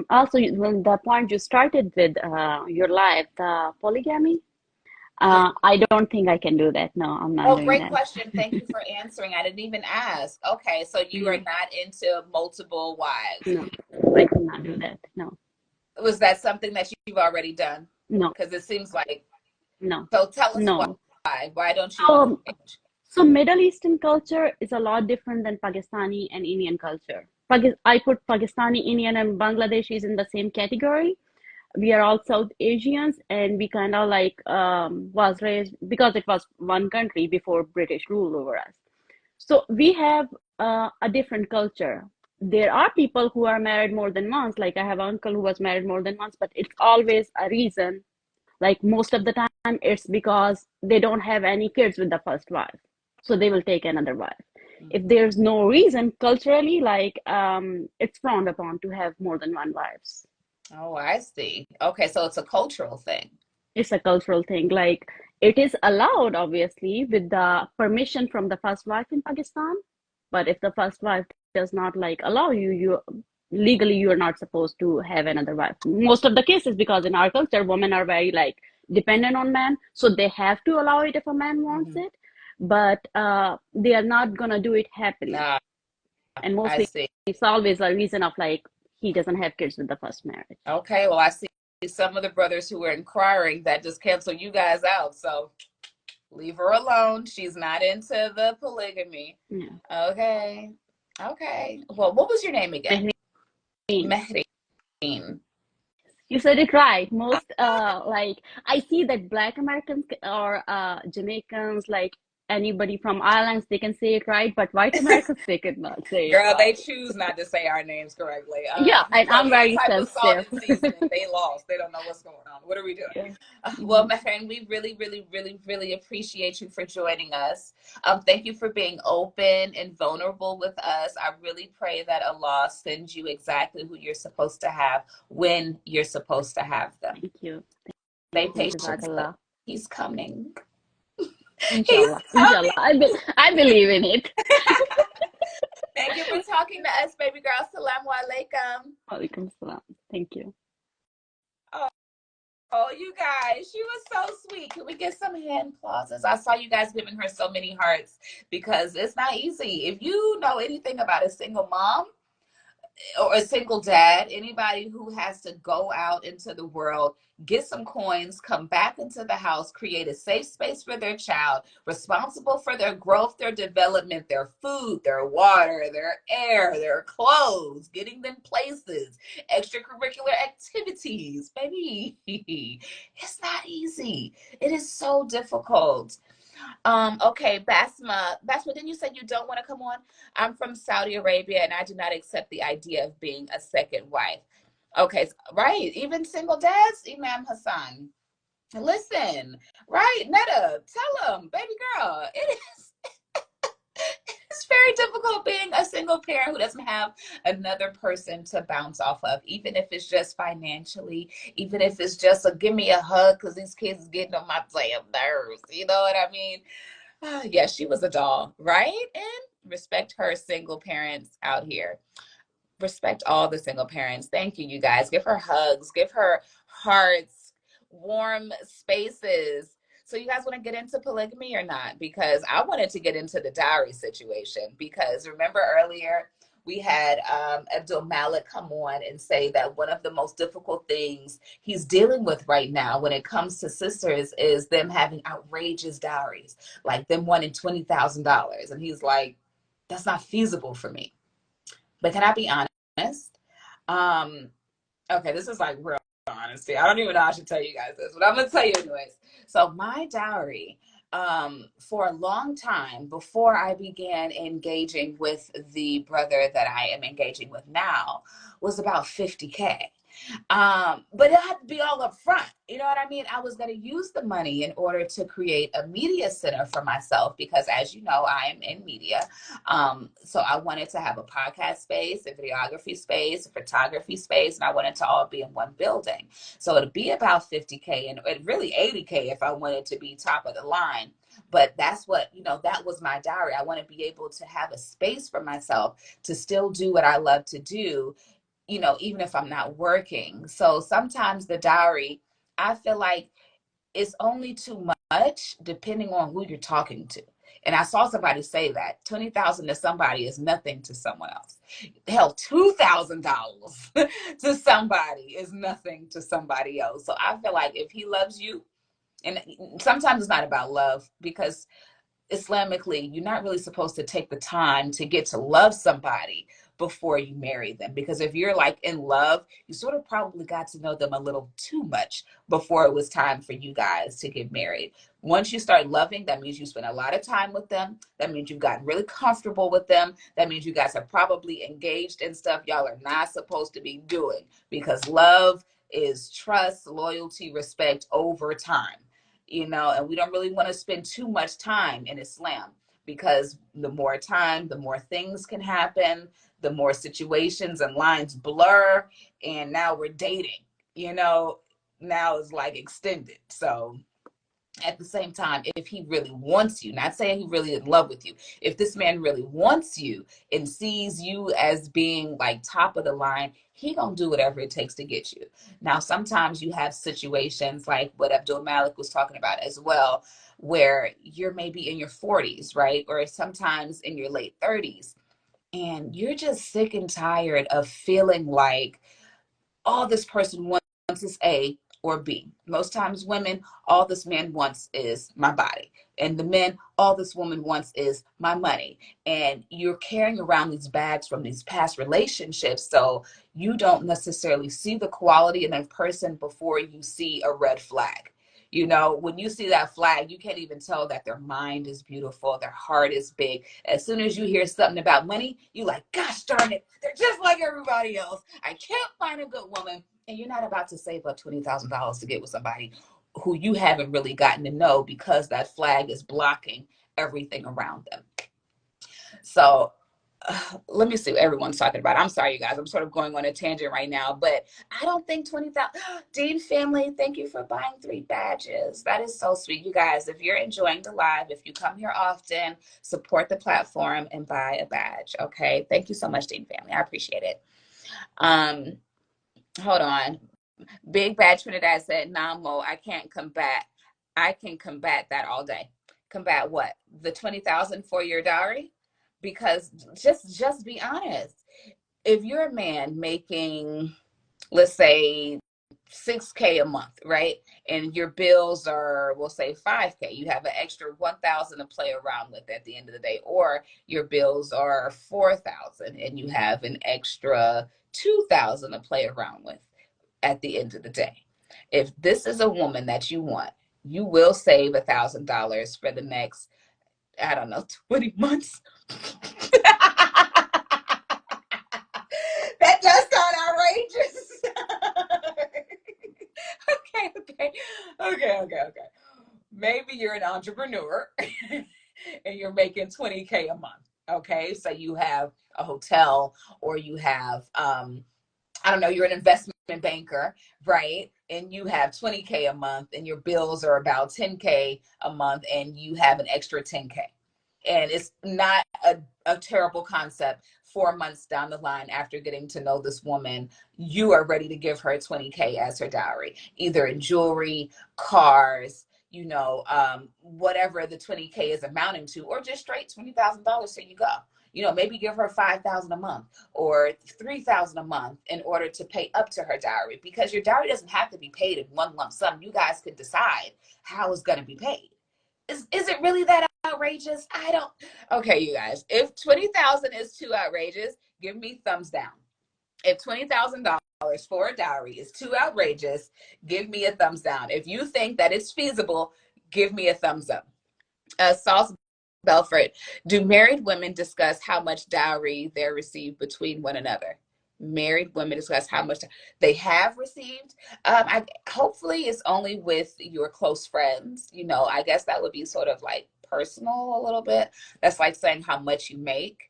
also, when the point you started with your life, the polygamy, Yeah. I don't think I can do that. No, I'm not Oh, doing great that. question. Thank you for answering. I didn't even ask. Okay, so you are Mhm. not into multiple wives. No, I cannot do that. No, Was that something that you've already done? no, Because it seems like, no, so tell us why. no. Why don't you want to So, change? so Middle Eastern culture is a lot different than Pakistani and Indian culture. I put Pakistani, Indian, and Bangladeshis in the same category. We are all South Asians, and we kind of like was raised because it was one country before British rule over us. So we have a different culture. There are people who are married more than once. Like I have an uncle who was married more than once, but it's always a reason. Like most of the time, it's because they don't have any kids with the first wife, so they will take another wife. If there's no reason culturally, like it's frowned upon to have more than one wives. Oh, I see. Okay, so it's a cultural thing. It's a cultural thing. Like it is allowed, obviously, with the permission from the first wife in Pakistan. But if the first wife does not like allow you, you legally you are not supposed to have another wife. Most of the cases, because in our culture, women are very like dependent on men, so they have to allow it if a man wants Hmm. it, but they are not gonna do it happily. Ah, And I mostly see. it's always a reason of like he doesn't have kids with the first marriage. Okay, well, I see some of the brothers who were inquiring that just cancel you guys out. So leave her alone. She's not into the polygamy. Yeah. Okay. Okay. Well, what was your name again? Mehreen. Mehreen. You said it right. Most like I see that Black Americans or Jamaicans, like anybody from islands, they can say it right, but white Americans they could not say it Girl, they right. choose not to say our names correctly. Yeah, and Look, I'm any very type of salt sensitive. and seasoning, they lost. They don't know what's going on. What are we doing? Yeah. Well, Hmm. my friend, we really, really, really, really appreciate you for joining us. Thank you for being open and vulnerable with us. I really pray that Allah sends you exactly who you're supposed to have when you're supposed to have them. Thank you. Stay Thank you, patient. Jazakallah. He's coming. He's Inshallah. Inshallah. coming. I believe in it. Thank you for talking to us, baby girl. Assalamu alaikum. Walaikum salam. Thank you. Oh, you guys, she was so sweet. Can we get some hand applauses? I saw you guys giving her so many hearts because it's not easy. If you know anything about a single mom, or a single dad, anybody who has to go out into the world, get some coins, come back into the house, create a safe space for their child, responsible for their growth, their development, their food, their water, their air, their clothes, getting them places, extracurricular activities. Baby, it's not easy. It is so difficult. Okay, Basma. Basma, didn't you say you don't want to come on? I'm from Saudi Arabia and I do not accept the idea of being a second wife. Okay, right. Even single dads, Imam Hassan. Listen, right? Netta, tell him, baby girl, it is it's very difficult being a single parent who doesn't have another person to bounce off of, even if it's just financially, even if it's just a give me a hug because these kids is getting on my damn nerves. You know what I mean? Yeah, she was a doll, right? And respect her single parents out here. Respect all the single parents. Thank you, you guys. Give her hugs, give her hearts, warm spaces. So, you guys want to get into polygamy or not? Because I wanted to get into the dowry situation. Because remember earlier, we had Abdul Malik come on and say that one of the most difficult things he's dealing with right now when it comes to sisters is them having outrageous dowries, like them wanting $20,000. And he's like, that's not feasible for me. But can I be honest? Um, okay, this is like real honesty. I don't even know how I should tell you guys this, but I'm gonna tell you anyways. So my dowry, for a long time before I began engaging with the brother that I am engaging with now, was about 50K. But it had to be all up front. You know what I mean? I was going to use the money in order to create a media center for myself because, as you know, I am in media. So I wanted to have a podcast space, a videography space, a photography space, and I wanted to all be in one building. So it'd be about 50K and really 80K if I wanted to be top of the line. But that's what, that was my dowry. I want to be able to have a space for myself to still do what I love to do, even if I'm not working. So sometimes the dowry, I feel like it's only too much depending on who you're talking to. And I saw somebody say that 20,000 to somebody is nothing to someone else. Hell, $2,000 to somebody is nothing to somebody else. So I feel like if he loves you, and sometimes it's not about love because Islamically, you're not really supposed to take the time to get to love somebody before you marry them. Because if you're like in love, you sort of probably got to know them a little too much before it was time for you guys to get married. Once you start loving, that means you spend a lot of time with them. That means you've gotten really comfortable with them. That means you guys are probably engaged in stuff y'all are not supposed to be doing because love is trust, loyalty, respect over time, and we don't really want to spend too much time in Islam because the more time, the more things can happen, the more situations and lines blur, and now we're dating, now it's like extended. So at the same time, if he really wants you, not saying he really in love with you, if this man really wants you and sees you as being like top of the line, he gonna do whatever it takes to get you. Now sometimes you have situations like what Abdul Malik was talking about as well, where you're maybe in your 40s, right, or sometimes in your late 30s, and you're just sick and tired of feeling like all this person wants is A, or B. Most times women, all this man wants is my body. And the men, all this woman wants is my money. And you're carrying around these bags from these past relationships. So you don't necessarily see the quality in a person before you see a red flag. You know, when you see that flag, you can't even tell that their mind is beautiful, their heart is big. As soon as you hear something about money, you like, gosh darn it, they're just like everybody else. I can't find a good woman. And you're not about to save up $20,000 to get with somebody who you haven't really gotten to know because that flag is blocking everything around them. So let me see what everyone's talking about. I'm sorry, you guys. I'm sort of going on a tangent right now, but I don't think 20,000. Dean family, thank you for buying 3 badges. That is so sweet. You guys, if you're enjoying the live, if you come here often, support the platform and buy a badge. Okay. Thank you so much, Dean family. I appreciate it. Hold on. Big Bad Trinidad said, nah, Mo, I can combat that all day. Combat what? The 20,000 for your dowry? Because just be honest. If you're a man making, let's say, 6K a month, right? And your bills are, we'll say 5K, you have an extra 1,000 to play around with at the end of the day, or your bills are 4,000 and you have an extra 2,000 to play around with at the end of the day. If this is a woman that you want, you will save $1,000 for the next, I don't know, 20 months. That does sound outrageous. Okay. Maybe you're an entrepreneur and you're making 20K a month. Okay. So you have a hotel, or you have, I don't know, you're an investment banker, right? And you have 20K a month and your bills are about 10K a month and you have an extra 10K. And it's not a terrible concept. 4 months down the line, after getting to know this woman, you are ready to give her 20K as her dowry, either in jewelry, cars, you know, whatever the 20K is amounting to, or just straight $20,000. So you go. You know, maybe give her 5,000 a month or 3,000 a month in order to pay up to her dowry, because your dowry doesn't have to be paid in one lump sum. You guys could decide how it's going to be paid. Is it really that outrageous? I don't. Okay, you guys, if 20,000 is too outrageous, give me thumbs down. If $20,000 for a dowry is too outrageous, give me a thumbs down. If you think that it's feasible, give me a thumbs up. Sauce Belford, do married women discuss how much dowry they receive between one another? Married women discuss how much they have received. Hopefully it's only with your close friends. You know, I guess that would be sort of like personal a little bit. That's like saying how much you make.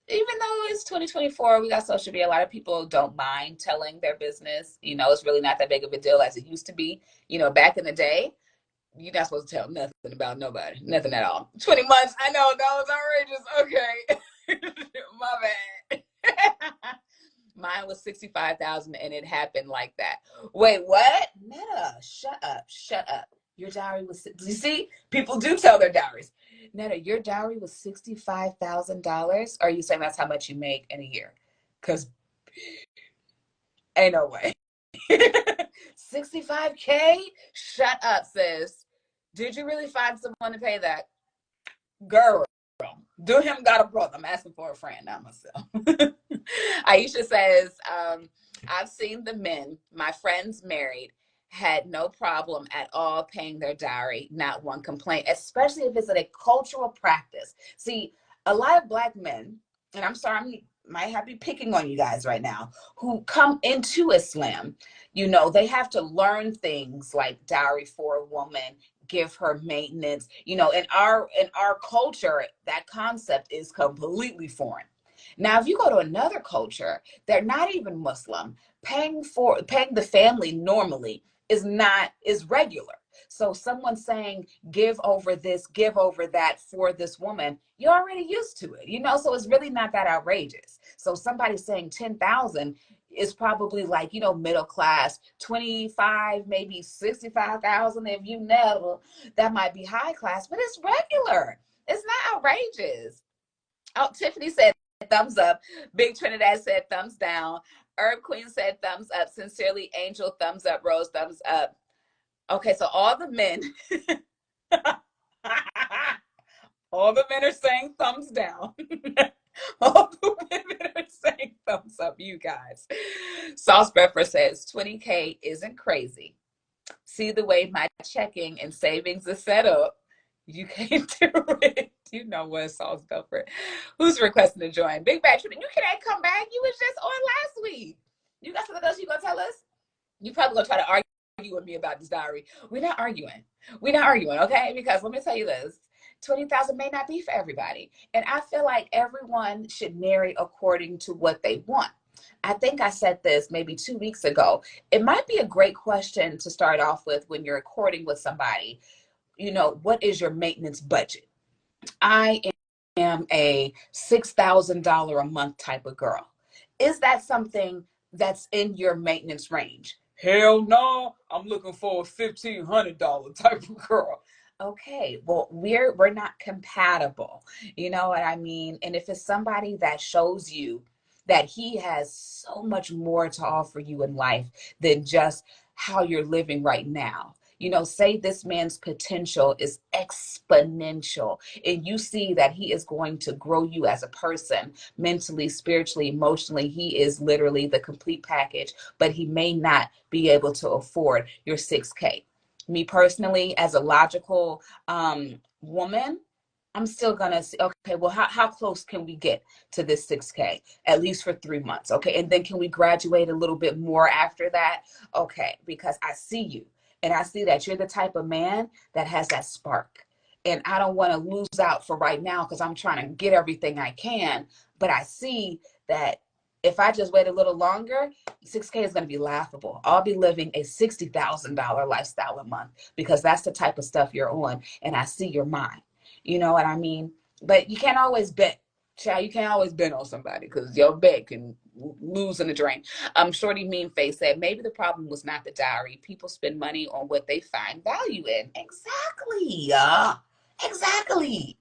Even though it's 2024, we got social media. A lot of people don't mind telling their business. You know, it's really not that big of a deal as it used to be. You know, back in the day, you're not supposed to tell nothing about nobody, nothing at all. 20 months, I know that was outrageous. Okay, my bad. Mine was 65,000, and it happened like that. Wait, what? Netta, shut up. Your dowry was. You see, people do tell their dowries. Netta, your dowry was $65,000. Are you saying that's how much you make in a year? Because ain't no way. 65K? Shut up, sis. Did you really find someone to pay that? Girl, do him got a brother. I'm asking for a friend, not myself. Aisha says, I've seen the men my friends married had no problem at all paying their dowry, not one complaint, especially if it's a cultural practice. See, a lot of Black men, and I'm sorry, I might have to be picking on you guys right now, who come into Islam, you know, they have to learn things like dowry for a woman, give her maintenance. You know, in our culture, that concept is completely foreign. Now, if you go to another culture, they're not even Muslim, paying the family normally is regular. So someone saying give over this, give over that for this woman, you're already used to it, you know, so it's really not that outrageous. So somebody saying 10,000 is probably like, you know, middle class, 25, maybe 65,000 if you never, that might be high class, but it's regular. It's not outrageous. Oh, Tiffany said thumbs up. Big Trinidad said thumbs down. Herb Queen said thumbs up. Sincerely, Angel, thumbs up. Rose, thumbs up. Okay, so all the men, all the men are saying thumbs down. All the women are saying thumbs up, you guys. Sauce Pepper says 20K isn't crazy. See the way my checking and savings is set up. You can't do it. You know what, Sauce Pepper. Who's requesting to join? Big Bad You can't come back. You was just on last week. You got something else you gonna tell us? You probably gonna try to argue with me about this diary. We're not arguing. We're not arguing, okay? Because let me tell you this. 20,000 may not be for everybody. And I feel like everyone should marry according to what they want. I think I said this maybe 2 weeks ago. It might be a great question to start off with when you're courting with somebody. You know, what is your maintenance budget? I am a $6,000 a month type of girl. Is that something that's in your maintenance range? Hell no, I'm looking for a $1,500 type of girl. Okay, well, we're not compatible. You know what I mean? And if it's somebody that shows you that he has so much more to offer you in life than just how you're living right now. You know, say this man's potential is exponential, and you see that he is going to grow you as a person mentally, spiritually, emotionally. He is literally the complete package, but he may not be able to afford your 6K. Me personally, as a logical woman, I'm still gonna say, okay, well, how close can we get to this 6K? At least for 3 months, okay? And then can we graduate a little bit more after that? Okay, because I see you. And I see that you're the type of man that has that spark. And I don't want to lose out for right now because I'm trying to get everything I can. But I see that if I just wait a little longer, 6K is going to be laughable. I'll be living a $60,000 lifestyle a month because that's the type of stuff you're on. And I see your mind. You know what I mean? But you can't always bet. Child, you can't always bet on somebody because your bet can lose in the drain. Shorty Mean Face said maybe the problem was not the dowry. People spend money on what they find value in. Exactly. Exactly.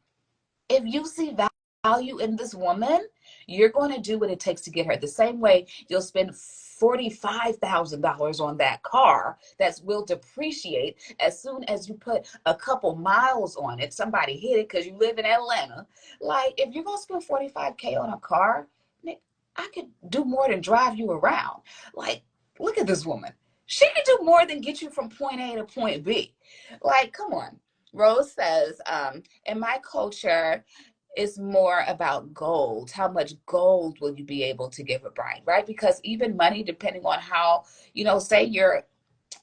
If you see value in this woman, you're going to do what it takes to get her. The same way you'll spend $45,000 on that car that will depreciate as soon as you put a couple miles on it. Somebody hit it because you live in Atlanta. Like, if you're going to spend 45K on a car, I could do more than drive you around. Like, look at this woman. She could do more than get you from point A to point B. Like, come on. Rose says, in my culture, it's more about gold. How much gold will you be able to give a bride, right? Because even money, depending on how, you know, say you're,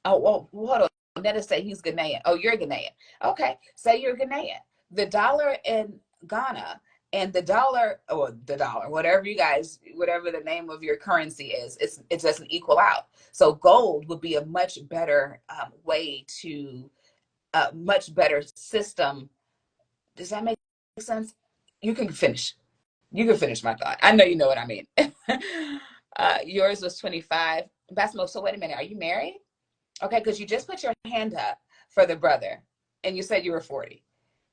oh, well, hold on. Let us say he's Ghanaian. Oh, you're Ghanaian. Okay. Say you're Ghanaian. The dollar in Ghana and the dollar, or the dollar, whatever you guys, whatever the name of your currency is, it doesn't equal out. So gold would be a much better way to, a much better system. Does that make sense? You can finish. You can finish my thought. I know you know what I mean. Yours was 25. Basmo, so wait a minute. Are you married? Okay, because you just put your hand up for the brother and you said you were 40.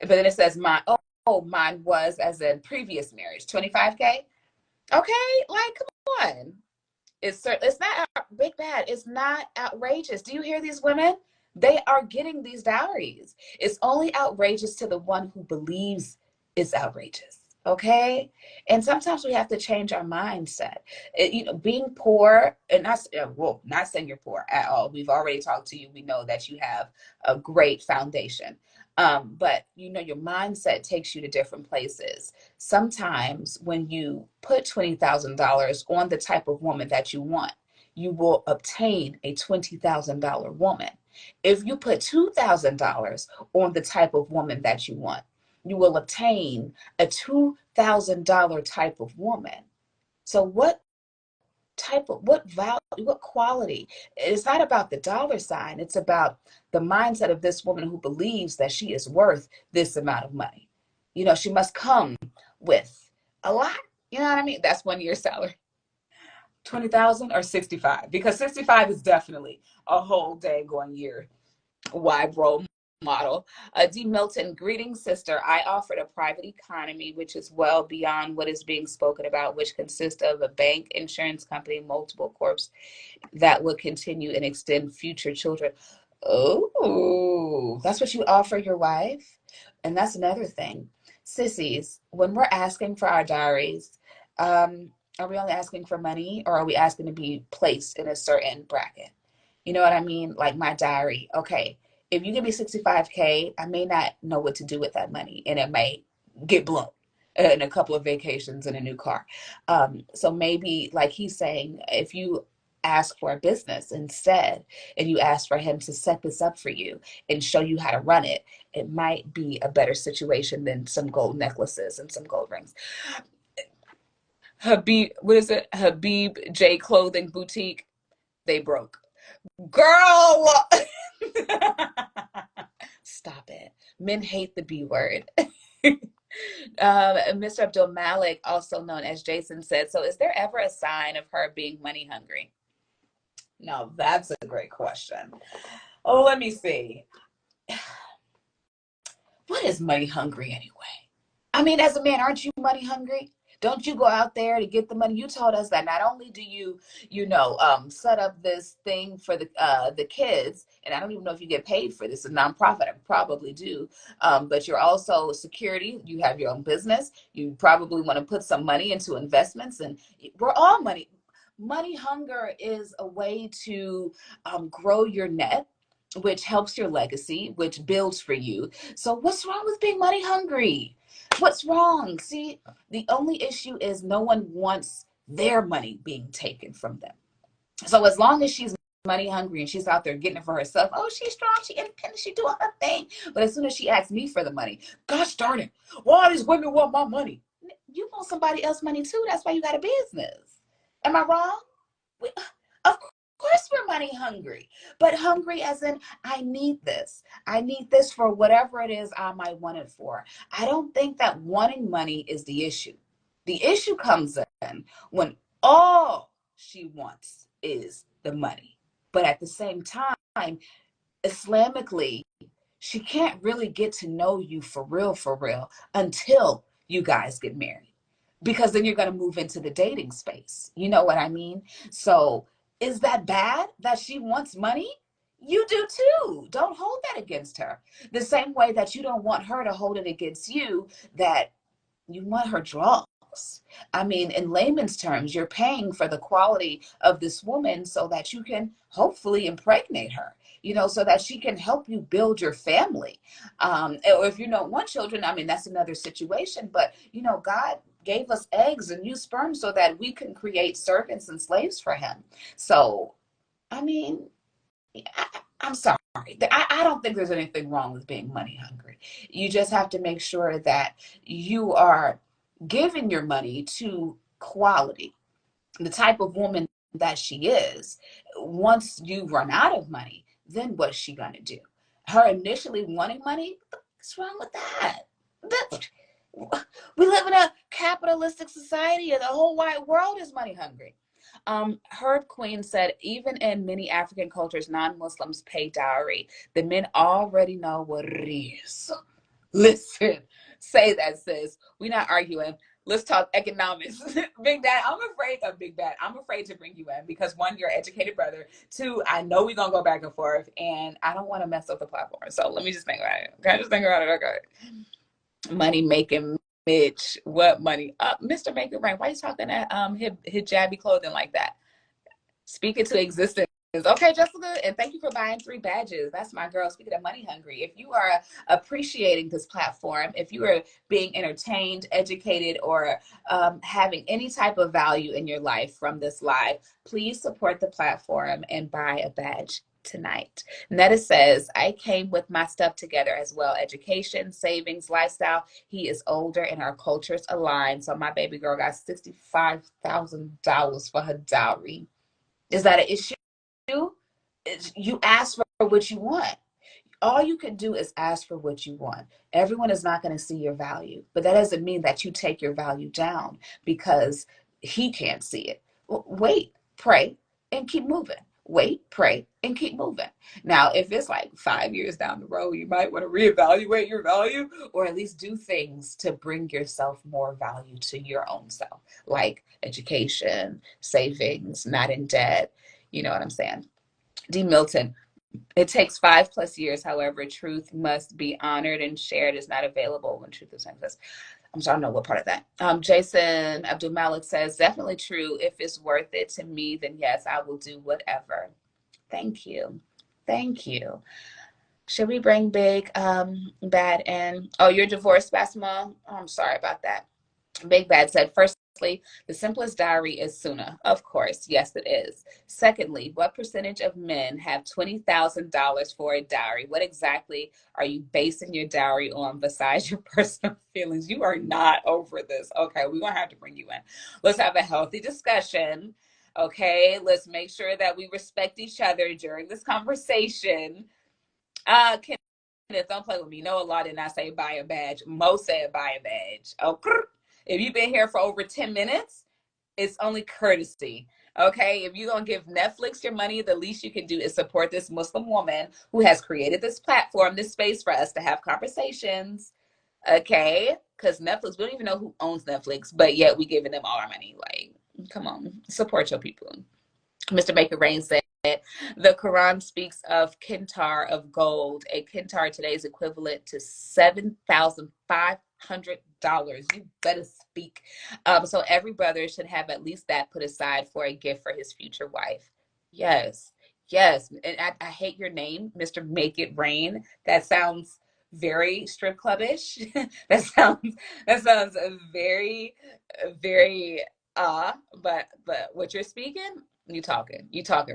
But then it says mine. Oh, mine was as in previous marriage. 25K? Okay, like, come on. It's not big bad. It's not outrageous. Do you hear these women? They are getting these dowries. It's only outrageous to the one who believes it's outrageous. Okay, and sometimes we have to change our mindset. You know, being poor, and not well, not saying you're poor at all. We've already talked to you. We know that you have a great foundation, but you know your mindset takes you to different places. Sometimes when you put $20,000 on the type of woman that you want, you will obtain a $20,000 woman. If you put $2,000 on the type of woman that you want, you will obtain a $2,000 type of woman. So what type of, what value, what quality? It's not about the dollar sign. It's about the mindset of this woman who believes that she is worth this amount of money. You know, she must come with a lot. You know what I mean? That's 1 year's salary. 20,000 or 65? Because 65 is definitely a whole day going year wide role model. D. Milton, greetings, sister. I offered a private economy, which is well beyond what is being spoken about, which consists of a bank, insurance company, multiple corps that will continue and extend future children. Oh, that's what you offer your wife? And that's another thing. Sissies, when we're asking for our dowries, are we only asking for money or are we asking to be placed in a certain bracket? You know what I mean? Like my diary. Okay, if you give me 65K, I may not know what to do with that money and it may get blown in a couple of vacations and a new car. So maybe, like he's saying, if you ask for a business instead and you ask for him to set this up for you and show you how to run it, it might be a better situation than some gold necklaces and some gold rings. Habib, what is it? Habib J Clothing Boutique. They broke. Girl! Stop it. Men hate the B word. Mr. Abdul Malik, also known as Jason, said, so is there ever a sign of her being money hungry? Now, that's a great question. Oh, let me see. What is money hungry anyway? I mean, as a man, aren't you money hungry? Don't you go out there to get the money? You told us that not only do you, set up this thing for the kids, and I don't even know if you get paid for this, a nonprofit. I probably do, but you're also security. You have your own business. You probably want to put some money into investments, and we're all money. Money hunger is a way to grow your net, which helps your legacy, which builds for you. So what's wrong with being money hungry? What's wrong? See, the only issue is no one wants their money being taken from them. So as long as she's money hungry and she's out there getting it for herself, oh, she's strong, she independent, she doing her thing. But as soon as she asks me for the money, gosh darn it, why these women want my money? You want somebody else's money too. That's why you got a business. Am I wrong? Of course we're money hungry, but hungry as in I need this. I need this for whatever it is I might want it for. I don't think that wanting money is the issue. The issue comes in when all she wants is the money. But at the same time, Islamically, she can't really get to know you for real, until you guys get married. Because then you're going to move into the dating space. You know what I mean? So is that bad that she wants money? You do too. Don't hold that against her. The same way that you don't want her to hold it against you, that you want her drugs. I mean, in layman's terms, you're paying for the quality of this woman so that you can hopefully impregnate her, so that she can help you build your family. Or if you don't want children, I mean, that's another situation. But, God gave us eggs and new sperm so that we can create servants and slaves for him. So, I mean, I'm sorry. I don't think there's anything wrong with being money hungry. You just have to make sure that you are giving your money to quality. The type of woman that she is, once you run out of money, then what's she going to do? Her initially wanting money? What's wrong with that? We live in a capitalistic society and the whole wide world is money hungry. Herb Queen said, even in many African cultures, non-Muslims pay dowry. The men already know what it is. Listen, say that, sis. We're not arguing. Let's talk economics. Big Dad, Big Dad, I'm afraid to bring you in because one, you're an educated brother. Two, I know we're going to go back and forth and I don't want to mess up the platform. So let me just think about it. Okay, just think about it. Okay. Money making Mitch, what money? Mr. Make It Rain, why are you talking at hijabi clothing like that? Speak it to existence. Okay, Jessica, and thank you for buying 3 badges. That's my girl. Speaking of money hungry, if you are appreciating this platform, if you are being entertained, educated, or having any type of value in your life from this live, please support the platform and buy a badge tonight. Netta says, I came with my stuff together as well. Education, savings, lifestyle. He is older and our cultures align. So my baby girl got $65,000 for her dowry. Is that an issue? You ask for what you want. All you can do is ask for what you want. Everyone is not going to see your value, but that doesn't mean that you take your value down because he can't see it. Wait, pray, and keep moving. Wait, pray, and keep moving. Now, if it's like 5 years down the road, you might want to reevaluate your value or at least do things to bring yourself more value to your own self, like education, savings, not in debt. You know what I'm saying? D. Milton, It takes 5+ years. However, truth must be honored and shared is not available when truth is exist. I'm sorry, I don't know what part of that. Jason Abdul Malik says, definitely true. If it's worth it to me, then yes, I will do whatever. Thank you. Thank you. Should we bring Big Bad in? Oh, you're divorced, Basma? Oh, I'm sorry about that. Big Bad said, firstly, the simplest diary is Suna. Of course, yes, it is. Secondly, what percentage of men have $20,000 for a dowry? What exactly are you basing your dowry on besides your personal feelings? You are not over this. Okay, we're going to have to bring you in. Let's have a healthy discussion. Okay, let's make sure that we respect each other during this conversation. Kenneth, don't play with me. No, Allah did not say buy a badge. Mo said buy a badge. Okay. If you've been here for over 10 minutes, it's only courtesy. Okay. If you're going to give Netflix your money, the least you can do is support this Muslim woman who has created this platform, this space for us to have conversations. Okay. Because Netflix, we don't even know who owns Netflix, but yet we giving them all our money. Like, come on, support your people. Mr. Baker Rain said, the Quran speaks of kintar of gold. A kintar today is equivalent to $7,500. You better speak. So every brother should have at least that put aside for a gift for his future wife. Yes, yes. And I hate your name, Mr. Make It Rain. That sounds very strip clubbish. that sounds very, very but what you're speaking, you talking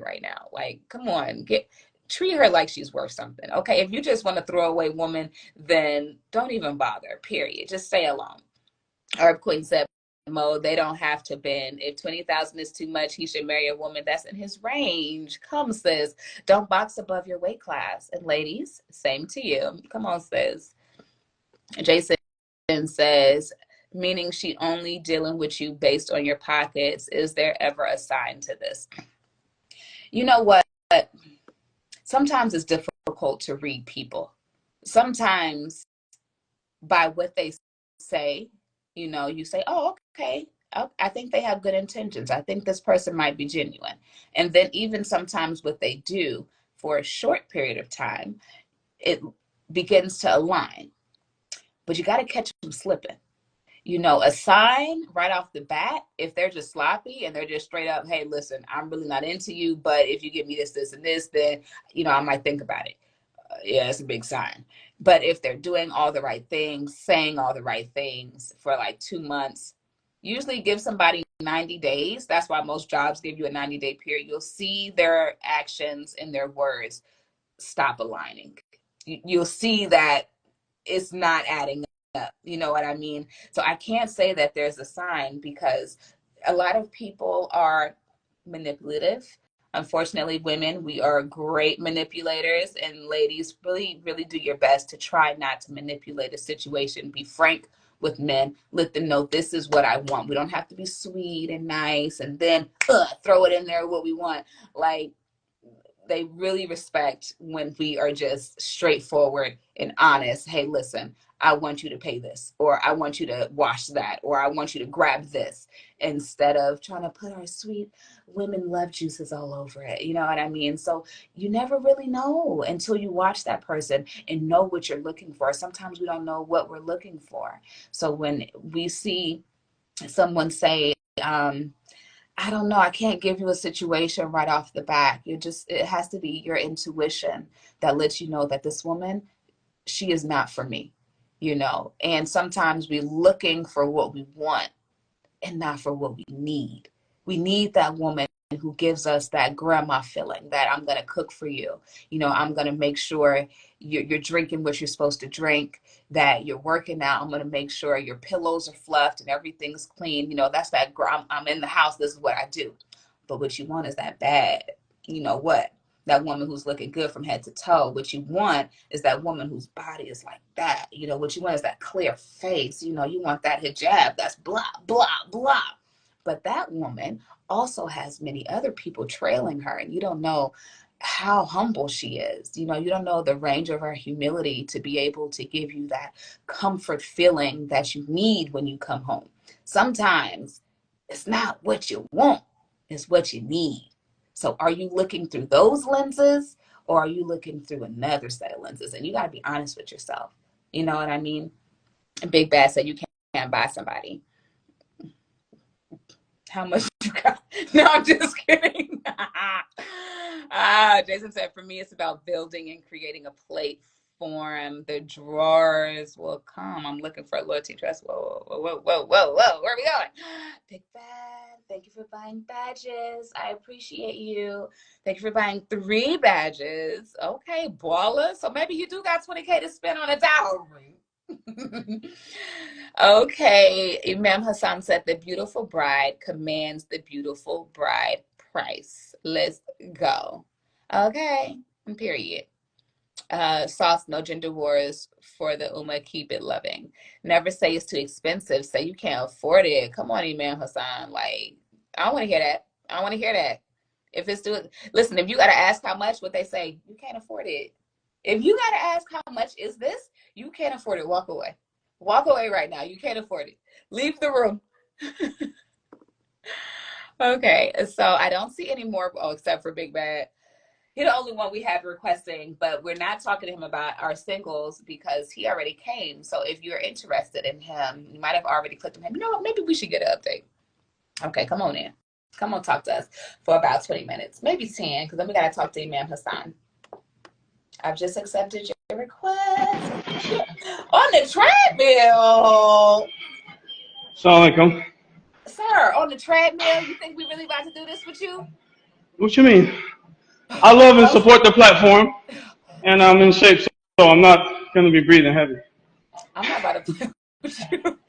right now. Like, come on, treat her like she's worth something. Okay, if you just want to throw away woman, then don't even bother, period. Just stay alone. Herb Queen said, Mo, they don't have to bend. If 20,000 is too much, he should marry a woman that's in his range. Come, sis, don't box above your weight class. And ladies, same to you. Come on, sis. Jason says, meaning she only dealing with you based on your pockets. Is there ever a sign to this? You know what? Sometimes it's difficult to read people. Sometimes by what they say, you say, oh, okay. I think they have good intentions. I think this person might be genuine. And then even sometimes what they do for a short period of time, it begins to align. But you got to catch them slipping. A sign right off the bat, if they're just sloppy and they're just straight up, hey, listen, I'm really not into you, but if you give me this, this, and this, then, I might think about it. Yeah, it's a big sign. But if they're doing all the right things, saying all the right things for like 2 months, usually give somebody 90 days. That's why most jobs give you a 90-day period. You'll see their actions and their words stop aligning. You'll see that it's not adding up. You know what I mean? So I can't say that there's a sign because a lot of people are manipulative. Unfortunately, women, we are great manipulators, and ladies, really, really do your best to try not to manipulate a situation. Be frank with men. Let them know this is what I want. We don't have to be sweet and nice and then throw it in there what we want. Like, they really respect when we are just straightforward and honest. Hey, listen, I want you to pay this, or I want you to wash that, or I want you to grab this, instead of trying to put our sweet women love juices all over it. You know what I mean? So you never really know until you watch that person and know what you're looking for. Sometimes we don't know what we're looking for. So when we see someone say, I don't know, I can't give you a situation right off the bat. It has to be your intuition that lets you know that this woman, she is not for me, And sometimes we're looking for what we want and not for what we need. We need that woman who gives us that grandma feeling that I'm going to cook for you. I'm going to make sure you're drinking what you're supposed to drink, that you're working out. I'm going to make sure your pillows are fluffed and everything's clean. That's that I'm in the house. This is what I do. But what you want is that bad, that woman who's looking good from head to toe. What you want is that woman whose body is like that. What you want is that clear face. You want that hijab that's blah, blah, blah. But that woman also has many other people trailing her, and you don't know how humble she is. You don't know the range of her humility to be able to give you that comfort feeling that you need when you come home. Sometimes it's not what you want, it's what you need. So are you looking through those lenses, or are you looking through another set of lenses? And you got to be honest with yourself. You know what I mean? Big Bad said you can't buy somebody. How much you got? No, I'm just kidding. Jason said, for me, it's about building and creating a platform. The drawers will come. I'm looking for a loyalty trust. Whoa, whoa, whoa, whoa, whoa, whoa. Where are we going? Big Bad, thank you for buying badges. I appreciate you. Thank you for buying 3 badges. Okay, baller. So maybe you do got 20K to spend on a dowry. Okay, Imam Hassan said the beautiful bride commands the beautiful bride price. Let's go. Okay, period. Sauce, no gender wars for the Ummah, keep it loving. Never say it's too expensive, say you can't afford it. Come on, Imam Hassan. Like, I want to hear that. I want to hear that. If it's too, listen, if you got to ask how much, what they say, you can't afford it. If you got to ask how much is this, you can't afford it. Walk away. Walk away right now. You can't afford it. Leave the room. Okay, so I don't see any more, except for Big Bad. He's the only one we have requesting, but we're not talking to him about our singles because he already came. So if you're interested in him, you might have already clicked on him. You know what? Maybe we should get an update. Okay, come on in. Come on, talk to us for about 20 minutes, maybe 10, because then we got to talk to Imam Hassan. I've just accepted your request. On the treadmill. Assalamu alaikum. Sir, on the treadmill, you think we really about to do this with you? What you mean? I love and support the platform, and I'm in shape, so I'm not going to be breathing heavy. I'm not about to play with you.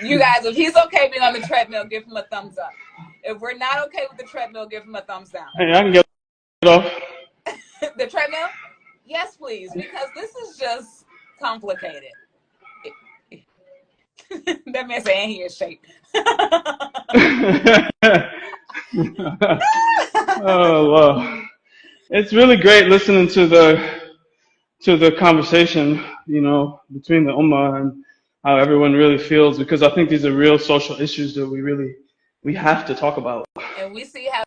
You guys, if he's okay being on the treadmill, give him a thumbs up. If we're not okay with the treadmill, give him a thumbs down. Hey, I can get it off. The treadmill? Yes, please, because this is just complicated. That man saying he is shape. Oh, wow. It's really great listening to the conversation, you know, between the Ummah and how everyone really feels, because I think these are real social issues that we have to talk about. And we see how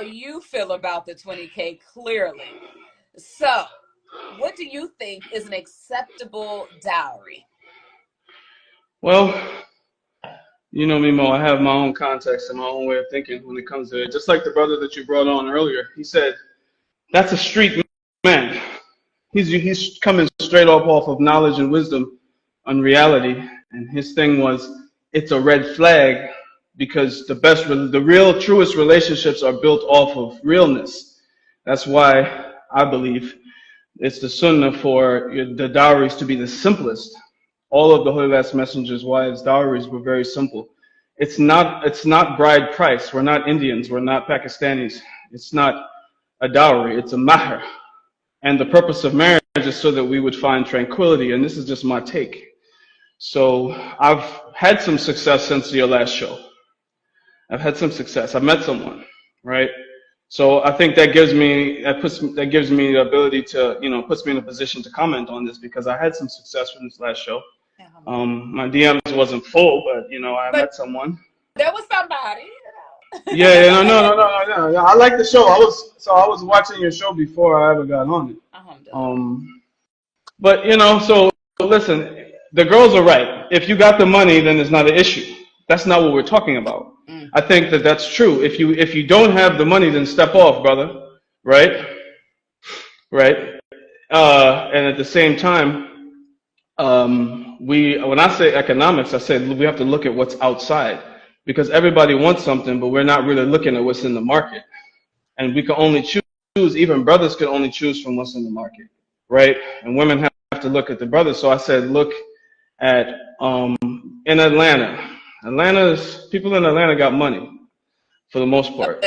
you feel about the 20K clearly. So, what do you think is an acceptable dowry? Well, you know me, Mo, I have my own context and my own way of thinking when it comes to it. Just like the brother that you brought on earlier, he said, that's a street man. He's coming straight off of knowledge and wisdom on reality. And his thing was, it's a red flag because the real truest relationships are built off of realness. That's why I believe it's the sunnah for the dowries to be the simplest. All of the Holy Last Messenger's wives' dowries were very simple. It's not bride price. We're not Indians. We're not Pakistanis. It's not a dowry. It's a mahr. And the purpose of marriage is so that we would find tranquility. And this is just my take. So I've had some success since your last show. I've had some success. I've met someone, right? So I think that gives me the ability to, you know, puts me in a position to comment on this because I had some success from this last show. My DMs wasn't full, but you know, I met someone. There was somebody. Yeah, no. I like the show. I was watching your show before I ever got on it. But you know, so listen, the girls are right. If you got the money, then it's not an issue. That's not what we're talking about. I think that that's true. If you don't have the money, then step off, brother. Right? And at the same time, when I say economics, I say we have to look at what's outside because everybody wants something, but we're not really looking at what's in the market. And we can only choose, even brothers can only choose from what's in the market, right? And women have to look at the brothers. So I said, look at in Atlanta. People in Atlanta got money for the most part.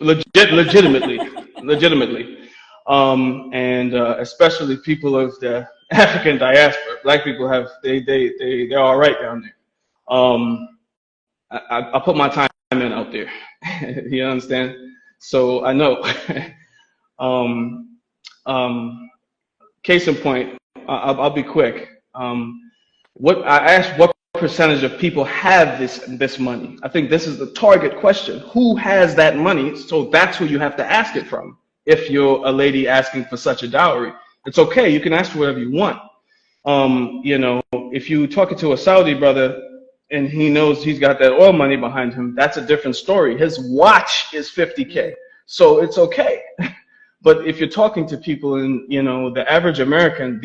Legitimately. And especially people of the African diaspora. Black people they're all right down there. I put my time in out there. You understand? So I know. Case in point, I'll be quick. I asked what percentage of people have this money. I think this is the target question. Who has that money? So that's who you have to ask it from. if you're a lady asking for such a dowry. It's okay. You can ask for whatever you want. You know, if you talking to a Saudi brother and he knows he's got that oil money behind him, that's a different story. His watch is 50K, so it's okay. But if you're talking to people in, you know, the average American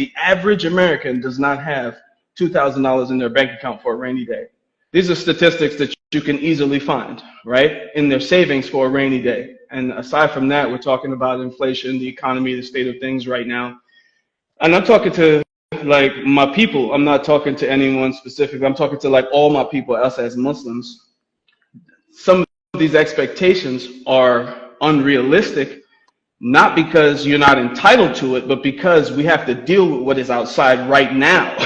does not have $2,000 in their bank account for a rainy day. These are statistics that you can easily find, right, in their savings for a rainy day. And aside from that, we're talking about inflation, the economy, the state of things right now. And I'm talking to like my people. I'm not talking to anyone specific. I'm talking to like all my people, us as Muslims. Some of these expectations are unrealistic, not because you're not entitled to it, but because we have to deal with what is outside right now.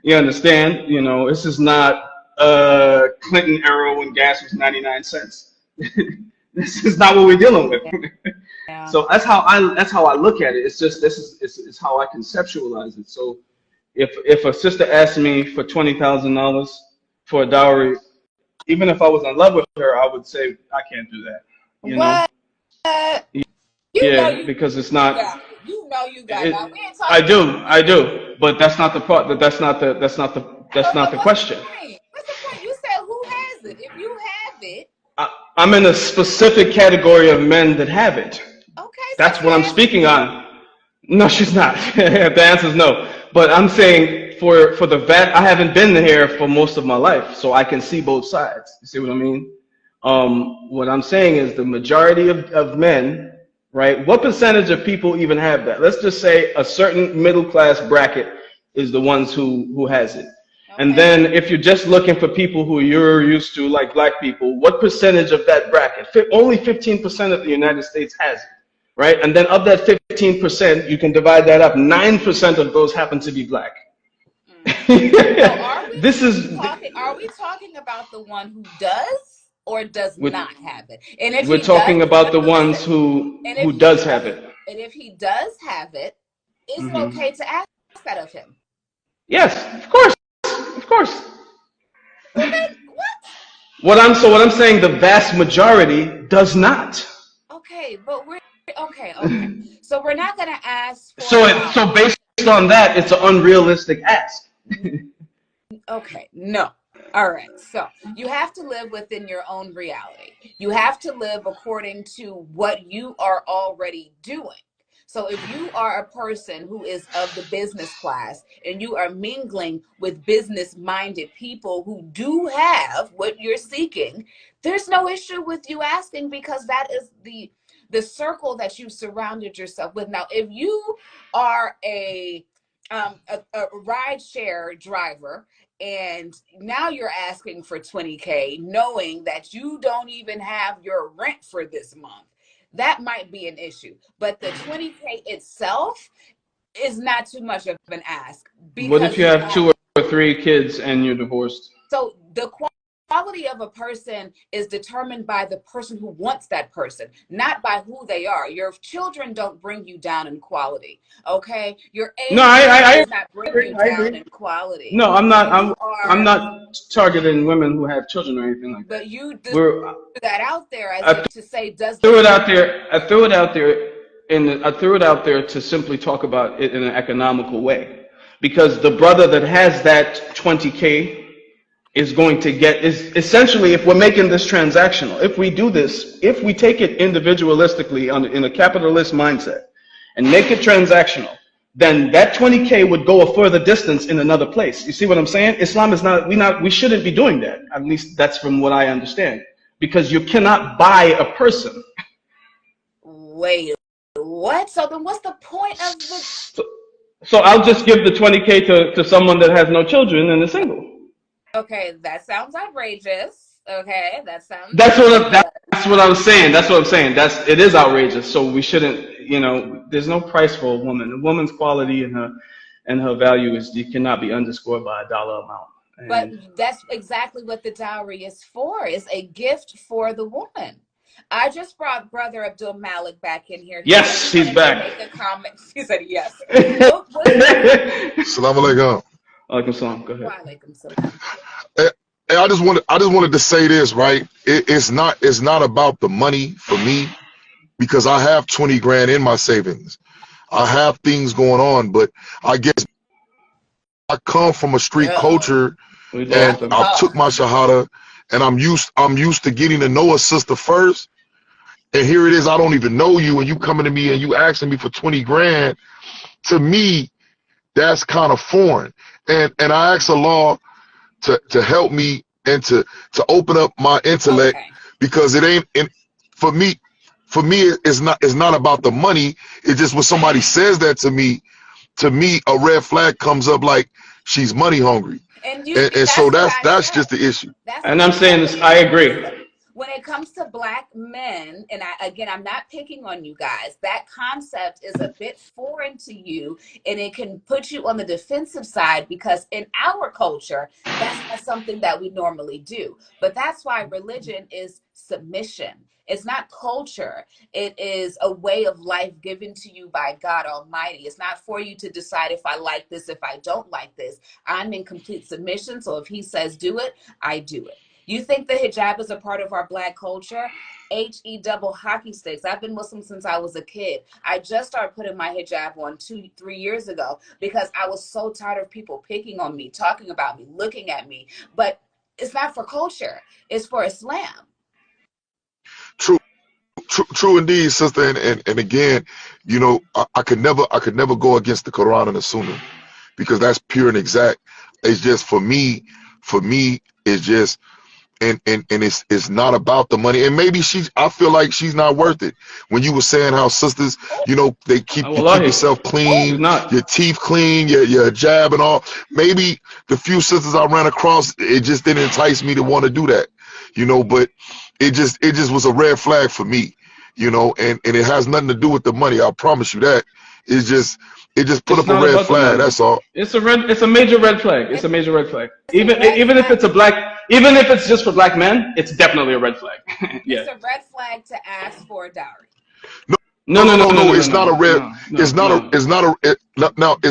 You understand? You know, this is not Clinton era when gas was 99 cents. This is not what we're dealing with. Yeah. So that's how I look at it. It's just it's how I conceptualize it. So if a sister asked me for $20,000 for a dowry, even if I was in love with her, I would say I can't do that. You know? Yeah, because it's not. You know you got it. We ain't talking. I do, but that's not the part. That's not the question. What's the point? You said who has it? If you have it, I'm in a specific category of men that have it. Okay. That's what I'm speaking on. No, she's not. The answer is no. But I'm saying for the I haven't been here for most of my life, so I can see both sides. You see what I mean? What I'm saying is the majority of men. Right? What percentage of people even have that? Let's just say a certain middle class bracket is the ones who has it. Okay. And then if you're just looking for people who you're used to, like black people, what percentage of that bracket? Only 15% of the United States has it, right? And then of that 15%, you can divide that up. 9% of those happen to be black. So are we talking about the one who does? Or does not have it? And if we're talking about the ones who does have it. And if he does have it, is it okay to ask that of him? Yes, of course, of course. What I'm saying, the vast majority does not. Okay, but we're okay. So we're not gonna ask for. So based on that, it's an unrealistic ask. Okay, no. All right, so you have to live within your own reality. You have to live according to what you are already doing. So if you are a person who is of the business class and you are mingling with business-minded people who do have what you're seeking, there's no issue with you asking, because that is the circle that you've surrounded yourself with. Now, if you are a rideshare driver, and now you're asking for 20K, knowing that you don't even have your rent for this month, that might be an issue. But the 20K itself is not too much of an ask. What if you have 2 or 3 kids and you're divorced? So the quality of a person is determined by the person who wants that person, not by who they are. Your children don't bring you down in quality, okay? Your age does not bring you down in quality. No, I'm not. I'm not targeting women who have children or anything like that. But you threw that out there as if to say, I threw it out there to simply talk about it in an economical way, because the brother that has that 20K is going to get, is essentially, if we're making this transactional, if we do this, if we take it individualistically in a capitalist mindset and make it transactional, then that 20K would go a further distance in another place. You see what I'm saying? Islam is we shouldn't be doing that. At least that's from what I understand, because you cannot buy a person. Wait, what? So then what's the point of the... So I'll just give the 20K to someone that has no children and is single. Okay, that sounds outrageous. Okay, that sounds. That's what I'm saying. That's what I'm saying. It is outrageous. So we shouldn't. You know, there's no price for a woman. A woman's quality and her value cannot be underscored by a dollar amount. But that's exactly what the dowry is for. It's a gift for the woman. I just brought Brother Abdul Malik back in here. Yes, he's back. Make a comment. He said yes. Assalamu alaikum. Alaikum salam. Go ahead. Walaikum salam. Hey, I just wanted to say this, right? It's not about the money for me. because I have 20 grand in my savings. I have things going on, but I guess I come from a street culture, We and lost him. I took my shahada, and I'm used to getting to know a sister first. And here it is, I don't even know you, and you coming to me and you asking me for 20 grand. To me, that's kind of foreign. And I ask Allah to help me and to open up my intellect, Okay. because it ain't, and for me it's not about the money. It's just when somebody says that to me, a red flag comes up, like she's money hungry. And And so that's what I that's said. just the issue. That's And I'm saying this, I agree. when it comes to black men, and I'm not picking on you guys, that concept is a bit foreign to you, and it can put you on the defensive side, because in our culture, that's not something that we normally do. But that's why religion is submission. It's not culture. It is a way of life given to you by God Almighty. It's not for you to decide if I like this, if I don't like this. I'm in complete submission. So if he says do it, I do it. You think the hijab is a part of our black culture? HE double hockey sticks. I've been Muslim since I was a kid. I just started putting my hijab on 2-3 years ago because I was so tired of people picking on me, talking about me, looking at me. But it's not for culture. It's for Islam. True indeed, sister. And again, you know, I could never go against the Quran and the Sunnah, because that's pure and exact. It's just for me, it's just, and it's not about the money. And maybe I feel like she's not worth it. When you were saying how sisters, you know, they you keep yourself clean, your teeth clean, your hijab and all. Maybe the few sisters I ran across, it just didn't entice me to want to do that, you know. But it just was a red flag for me, you know. And it has nothing to do with the money. I promise you that. It just put up a red flag. That's all. It's a major red flag. It's a major red flag. Even if it's just for black men, it's definitely a red flag. Yeah. It's a red flag to ask for a dowry. No, it's not a red. It's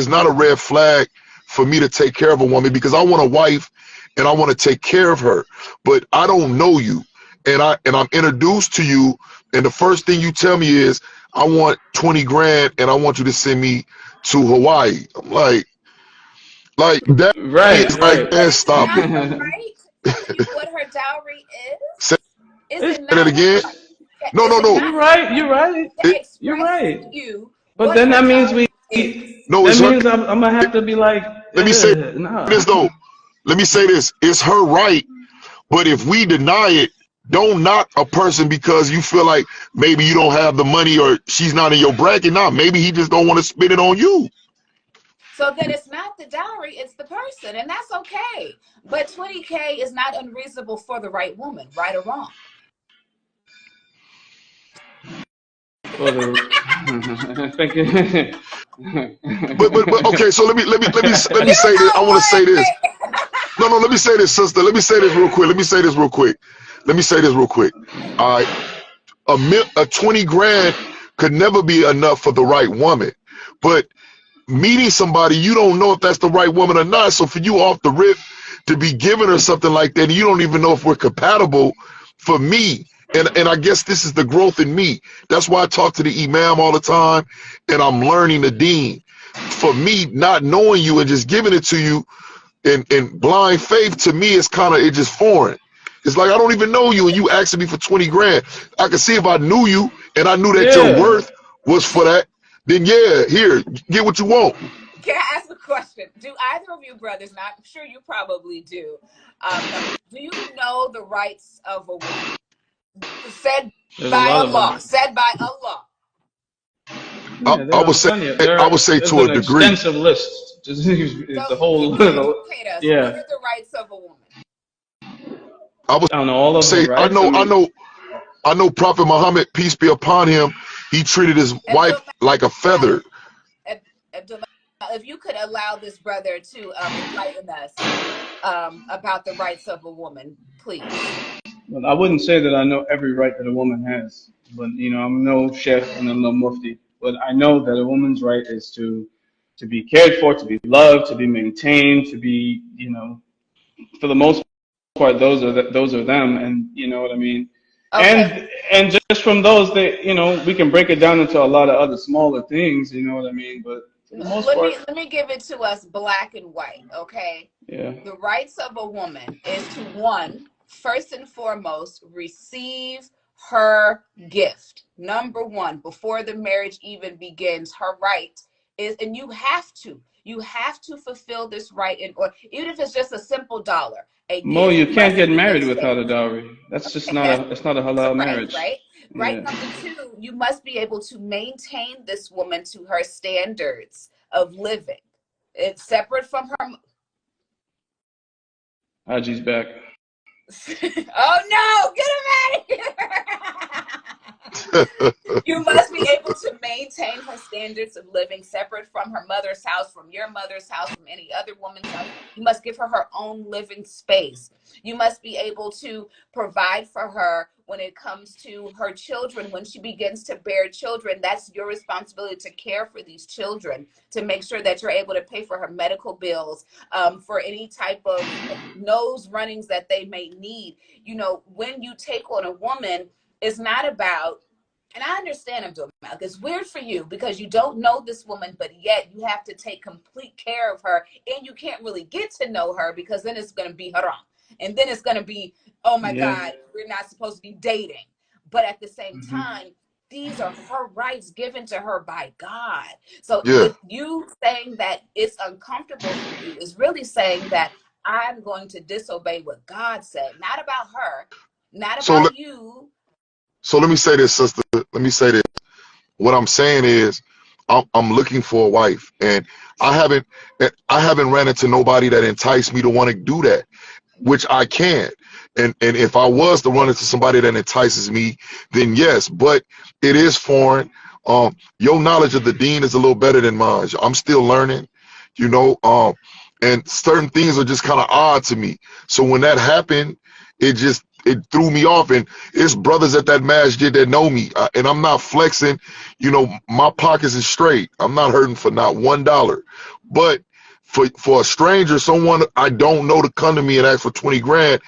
not a red flag for me to take care of a woman, because I want a wife and I want to take care of her. But I don't know you, and I'm introduced to you, and the first thing you tell me is, I want 20 grand and I want you to send me to Hawaii. I'm like that. Right. Man, stop it. Right? What her dowry is? Say it it again. No. You're right. You're right. But then that means I'm gonna have to be like. Let me say this though. Let me say this. It's her right, but if we deny it, don't knock a person because you feel like maybe you don't have the money or she's not in your bracket. Nah, maybe he just don't want to spend it on you. So then it's not the dowry, it's the person, and that's okay. But 20K is not unreasonable for the right woman, right or wrong. But okay, so let me say this. I want to say this. No, let me say this, sister. Let me say this real quick. All right, a 20 grand could never be enough for the right woman. But meeting somebody, you don't know if that's the right woman or not. So for you off the rip to be giving her something like that, and you don't even know if we're compatible, for me, and I guess this is the growth in me. That's why I talk to the imam all the time, and I'm learning the deen. For me, not knowing you and just giving it to you in blind faith, to me, it's just foreign. It's like I don't even know you, and you asking me for 20 grand. I can see if I knew you and I knew that your worth was for that, then yeah, here, get what you want. Can I ask a question? Do either of you brothers, and I'm sure you probably do, do you know the rights of a woman? Said by Allah. I would say to a degree. Extensive list. Just the whole. Educate us. Yeah. What are the rights of a woman? I know Prophet Muhammad, peace be upon him, he treated his wife like a feather. If you could allow this brother to enlighten us about the rights of a woman, please. Well, I wouldn't say that I know every right that a woman has, but I'm no chef and I'm no mufti. But I know that a woman's right is to be cared for, to be loved, to be maintained, to be, for the most part, those are them, and you know what I mean. Okay. And just from those, they, we can break it down into a lot of other smaller things. You know what I mean? But for the most Let part, me give it to us black and white, okay? yeah. The rights of a woman is to, one, first and foremost, receive her gift. Number one, before the marriage even begins, her right is, and you have to fulfill this right, in or even if it's just a simple dollar, a Mo, you gift can't must get be married without a exchanged. dowry. That's just not That's a. It's not a halal right, marriage. right? Right Yeah. number two, you must be able to maintain this woman to her standards of living. It's separate from her. Haji's back. Oh no, get him out of here. You must be able to maintain her standards of living separate from her mother's house, from your mother's house, from any other woman's house. You must give her her own living space. You must be able to provide for her when it comes to her children. When she begins to bear children, that's your responsibility to care for these children, to make sure that you're able to pay for her medical bills, for any type of nose runnings that they may need. When you take on a woman, it's not about, and I understand, Abdul Malik, it's weird for you because you don't know this woman, but yet you have to take complete care of her, and you can't really get to know her because then it's going to be haram. And then it's going to be, oh my Yeah. God, we're not supposed to be dating. But at the same Hmm. time, these are her rights given to her by God. So Yeah. with you saying that it's uncomfortable for you is really saying that I'm going to disobey what God said, not about her, not So about you. so let me say this, sister. Let me say this. What I'm saying is, I'm looking for a wife, and I haven't I haven't ran into nobody that enticed me to want to do that, which I can. And if I was to run into somebody that entices me, then yes. But it is foreign. Your knowledge of the Deen is a little better than mine. I'm still learning, you know. And certain things are just kind of odd to me. So when that happened, it threw me off. And it's brothers at that masjid that know me, and I'm not flexing. My pockets is straight. I'm not hurting for not $1. But for a stranger, someone I don't know, to come to me and ask for 20 grand,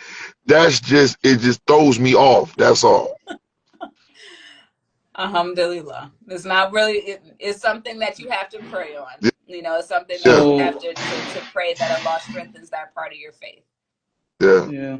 it just throws me off. That's all. Alhamdulillah. It's not really, it's something that you have to pray on. Yeah. It's something that Yeah. you So have to pray that Allah strengthens that part of your faith. Yeah. yeah.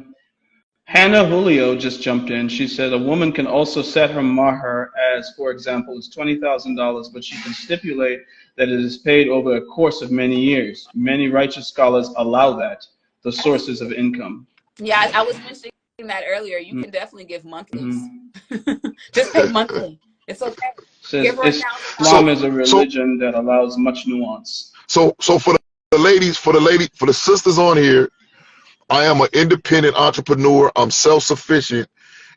Hannah Julio just jumped in. She said a woman can also set her mahar as, for example, is $20,000, but she can stipulate that it is paid over a course of many years. Many righteous scholars allow that. The sources of income. Yeah, I was mentioning that earlier. You can definitely give monthlies. Mm-hmm. Just pay monthly. It's okay. Says Give her So Islam $1,000. is a so religion that allows much nuance. so for the ladies, for the sisters on here, I am an independent entrepreneur. I'm self-sufficient.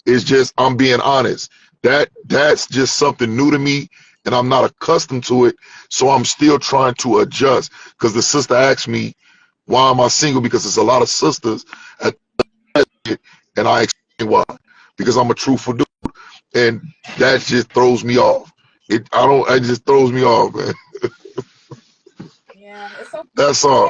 It's just I'm being honest. That's just something new to me, and I'm not accustomed to it. So I'm still trying to adjust. Because the sister asked me, "Why am I single?" Because there's a lot of sisters at it, and I explain why. Because I'm a truthful dude, and that just throws me off. It just throws me off, man. Yeah, it's okay. That's all.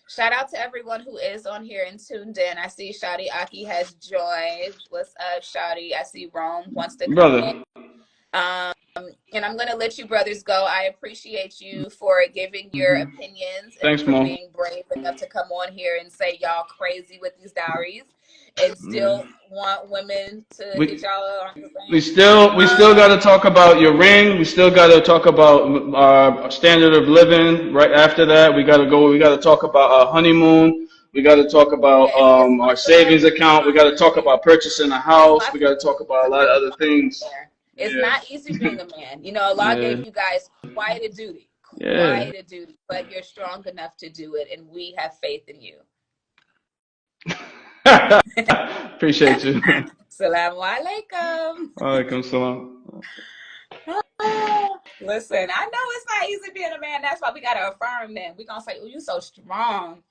Shout out to everyone who is on here and tuned in. I see Shadi Aki has joined. What's up, Shadi? I see Rome wants to come in. Brother, And I'm going to let you brothers go. I appreciate you for giving your hmm opinions and thanks, for Mo. being brave enough to come on here and say y'all crazy with these dowries and Yeah. still want women to get We y'all on the we still got to talk about your ring. We still got to talk about our standard of living. Right after that, we got to go. We got to talk about our honeymoon. We got to talk about Yeah, it's our lots of savings money account. We got to talk about purchasing a house. We lots got to talk about a of lot of money other things. there. It's Yeah, not easy being a man. Allah yeah, gave you guys quite a duty, yeah. but you're strong enough to do it, and we have faith in you. Appreciate you. Salamu alaikum. Alaikum salam. Listen, I know it's not easy being a man. That's why we gotta affirm men. We're gonna say, oh, you so strong.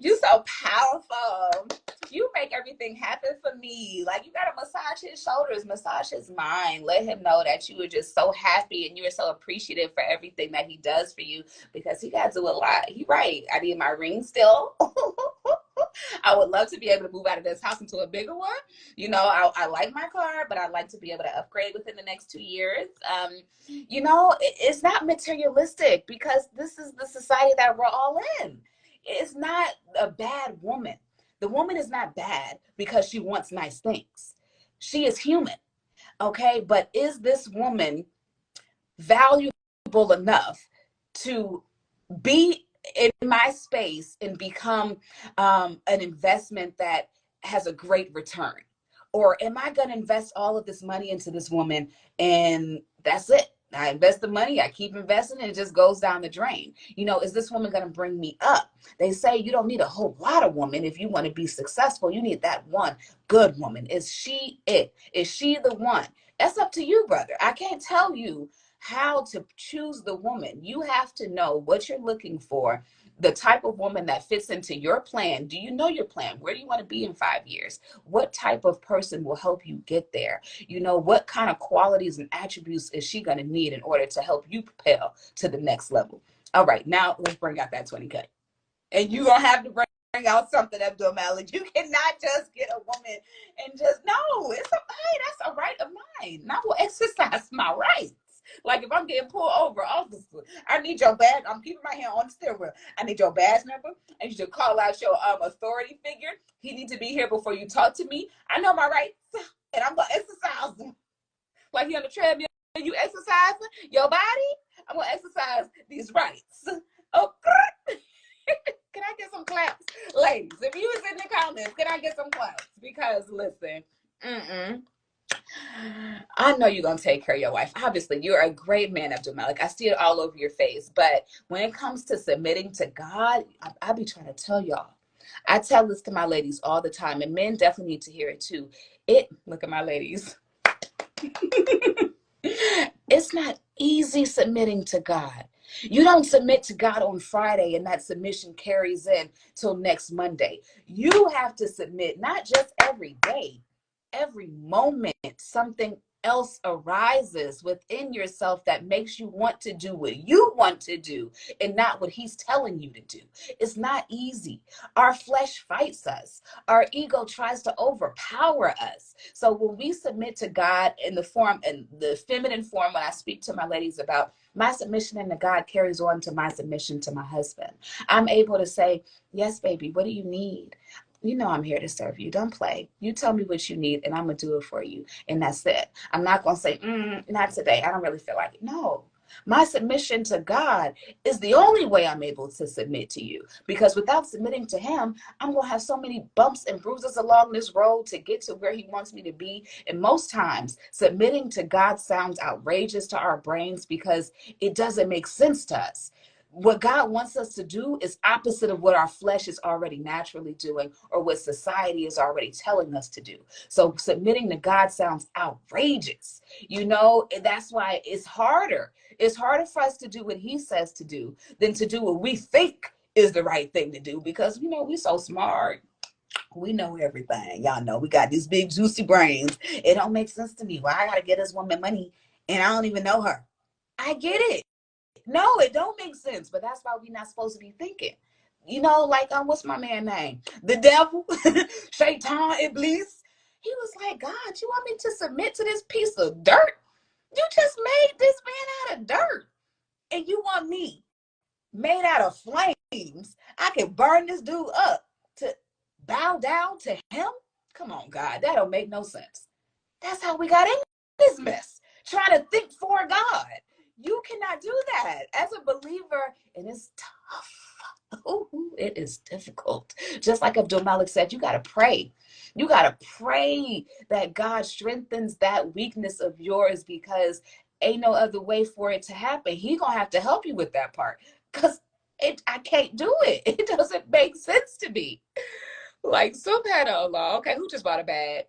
You so powerful. You make everything happen for me. Like, you gotta massage his shoulders, massage his mind. Let him know that you are just so happy and you are so appreciative for everything that he does for you, because he gotta do a lot. He right. I need my ring still. I would love to be able to move out of this house into a bigger one. I like my car, but I'd like to be able to upgrade within the next 2 years. It's not materialistic, because this is the society that we're all in. It's not a bad woman. The woman is not bad because she wants nice things. She is human, okay? But is this woman valuable enough to be in my space and become an investment that has a great return? Or am I going to invest all of this money into this woman and that's it? I invest the money, I keep investing, and it just goes down the drain. Is this woman going to bring me up? They say you don't need a whole lot of women if you want to be successful. You need that one good woman. Is she it? Is she the one? That's up to you, brother. I can't tell you how to choose the woman. You have to know what you're looking for, the type of woman that fits into your plan. Do you know your plan? Where do you want to be in 5 years? What type of person will help you get there? What kind of qualities and attributes is she going to need in order to help you propel to the next level? All right, now let's bring out that 20K. And you're going to have to bring out something, Abdul Malik. You cannot just get a woman and just, no, hey, that's a right of mine. And I will exercise my rights. Like if I'm getting pulled over, officer, I need your badge. I'm keeping my hand on the steering wheel. I need your badge number. I need you to call out your authority figure. He needs to be here before you talk to me. I know my rights, and I'm gonna exercise them. Like you on the treadmill, you exercising your body. I'm gonna exercise these rights. Okay. Can I get some claps, ladies? If you was in the comments, can I get some claps? Because listen, I know you're going to take care of your wife. Obviously, you're a great man, Abdul Malik. I see it all over your face. But when it comes to submitting to God, I be trying to tell y'all. I tell this to my ladies all the time, and men definitely need to hear it too. Look at my ladies. It's not easy submitting to God. You don't submit to God on Friday and that submission carries in till next Monday. You have to submit not just every day. Every moment, something else arises within yourself that makes you want to do what you want to do and not what he's telling you to do. It's not easy. Our flesh fights us. Our ego tries to overpower us. So when we submit to God in the form, and the feminine form, when I speak to my ladies about my submission into God carries on to my submission to my husband. I'm able to say, yes, baby, what do you need? I'm here to serve you. Don't play. You tell me what you need and I'm going to do it for you. And that's it. I'm not going to say, not today. I don't really feel like it. No. My submission to God is the only way I'm able to submit to you. Because without submitting to him, I'm going to have so many bumps and bruises along this road to get to where he wants me to be. And most times, submitting to God sounds outrageous to our brains because it doesn't make sense to us. What God wants us to do is opposite of what our flesh is already naturally doing or what society is already telling us to do. So submitting to God sounds outrageous. That's why it's harder. It's harder for us to do what he says to do than to do what we think is the right thing to do because, we're so smart. We know everything. Y'all know we got these big juicy brains. It don't make sense to me. Why I got to get this woman money and I don't even know her. I get it. No, it don't make sense, but that's why we're not supposed to be thinking. What's my man's name? The devil, Shaitan, Iblis. He was like, God, you want me to submit to this piece of dirt? You just made this man out of dirt. And you want me made out of flames? I can burn this dude up to bow down to him? Come on, God, that don't make no sense. That's how we got in this mess, trying to think for God. You cannot do that as a believer, and it's tough. Ooh, it is difficult. Just like Abdul Malik said, you got to pray. You got to pray that God strengthens that weakness of yours because ain't no other way for it to happen. He going to have to help you with that part because I can't do it. It doesn't make sense to me. Like, subhanAllah. Okay, who just bought a bag?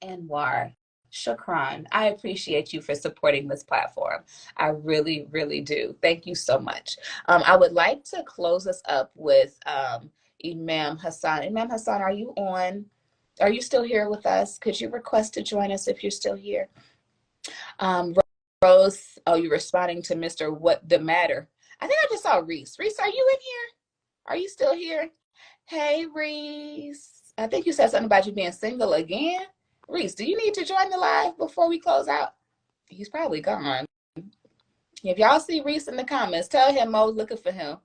Anwar. Shukran. I appreciate you for supporting this platform. I really, really do. Thank you so much. I would like to close us up with Imam Hassan. Imam Hassan, are you on? Are you still here with us? Could you request to join us if you're still here? Rose, you're responding to Mr. What the Matter. I think I just saw Reese. Reese, are you in here? Are you still here? Hey, Reese. I think you said something about you being single again. Reese, do you need to join the live before we close out? He's probably gone. If y'all see Reese in the comments, tell him Mo's looking for him.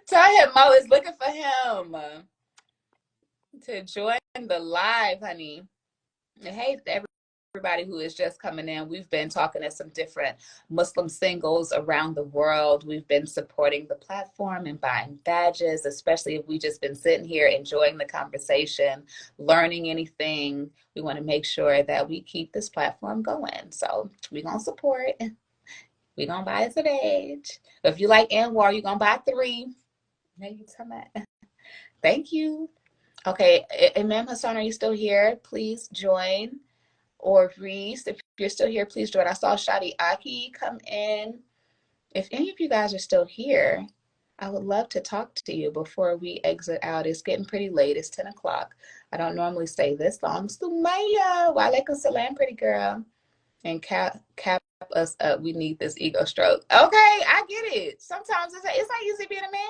Tell him Mo is looking for him to join the live, honey. Hey, everybody who is just coming in. We've been talking to some different Muslim singles around the world. We've been supporting the platform and buying badges, especially if we just been sitting here enjoying the conversation, learning anything. We want to make sure that we keep this platform going. So we're going to support. We're going to buy us a badge. If you like Anwar, you're going to buy 3. Now you tell me. Thank you. Okay, Imam Hassan, are you still here? Please join. Or Reese, if you're still here, please join. I saw Shadi Aki come in. If any of you guys are still here, I would love to talk to you before we exit out. It's getting pretty late. It's 10 o'clock. I don't normally stay this long. Sumaya, wa alaikum salam, pretty girl. And cap us up. We need this ego stroke. Okay, I get it. Sometimes it's not easy being a man.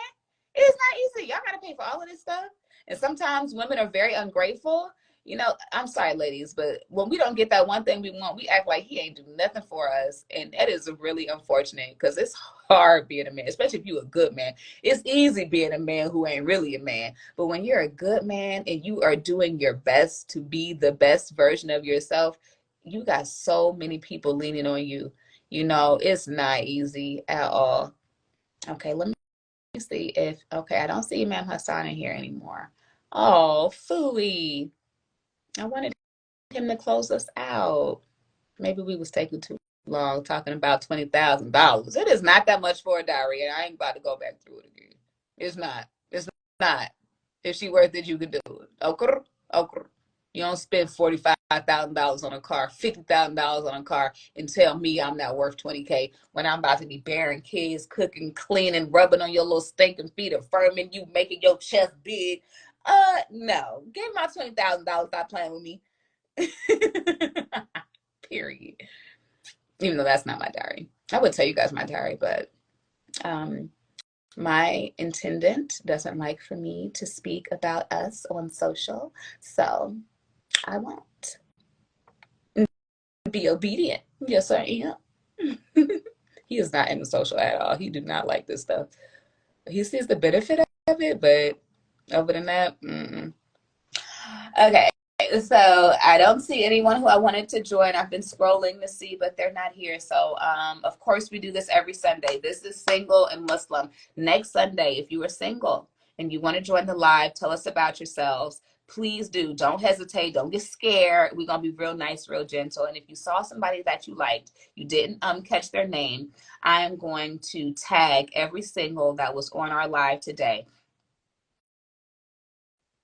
It's not easy. Y'all got to pay for all of this stuff. And sometimes women are very ungrateful. You know, I'm sorry, ladies, but when we don't get that one thing we want, we act like he ain't do nothing for us. And that is really unfortunate because it's hard being a man, especially if you're a good man. It's easy being a man who ain't really a man. But when you're a good man and you are doing your best to be the best version of yourself, you got so many people leaning on you. You know, it's not easy at all. Okay, let me see if, okay, I don't see Imam Hassan in here anymore. Oh, Fooey. I wanted him to close us out. Maybe we was taking too long talking about $20,000. It is not that much for a diary, and I ain't about to go back through it again. It's not. It's not. If she worth it, you could do it. Okay? Okay. You don't spend $45,000 on a car, $50,000 on a car, and tell me I'm not worth $20K when I'm about to be bearing kids, cooking, cleaning, rubbing on your little stinking feet, affirming you, making your chest big. No. Give my $20,000. Stop playing with me. Period. Even though that's not my diary. I would tell you guys my diary, but my intendant doesn't like for me to speak about us on social, so I won't. Be obedient. Yes, I am. He is not into social at all. He do not like this stuff. He sees the benefit of it, but other than that, Okay, so I don't see anyone who I wanted to join. I've been scrolling to see, but they're not here. So, of course, we do this every Sunday. This is Single and Muslim. Next Sunday, if you are single and you want to join the live, tell us about yourselves. Please do. Don't hesitate. Don't get scared. We're going to be real nice, real gentle. And if you saw somebody that you liked, you didn't catch their name, I am going to tag every single that was on our live today.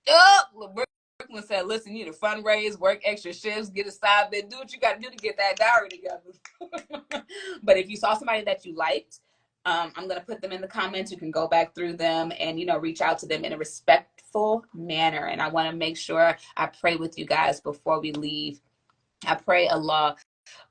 Oh, Brooklyn said, listen, you need to fundraise, work extra shifts, get a side bit, do what you got to do to get that diary together. But if you saw somebody that you liked, I'm going to put them in the comments. You can go back through them and, reach out to them in a respectful manner. And I want to make sure I pray with you guys before we leave. I pray Allah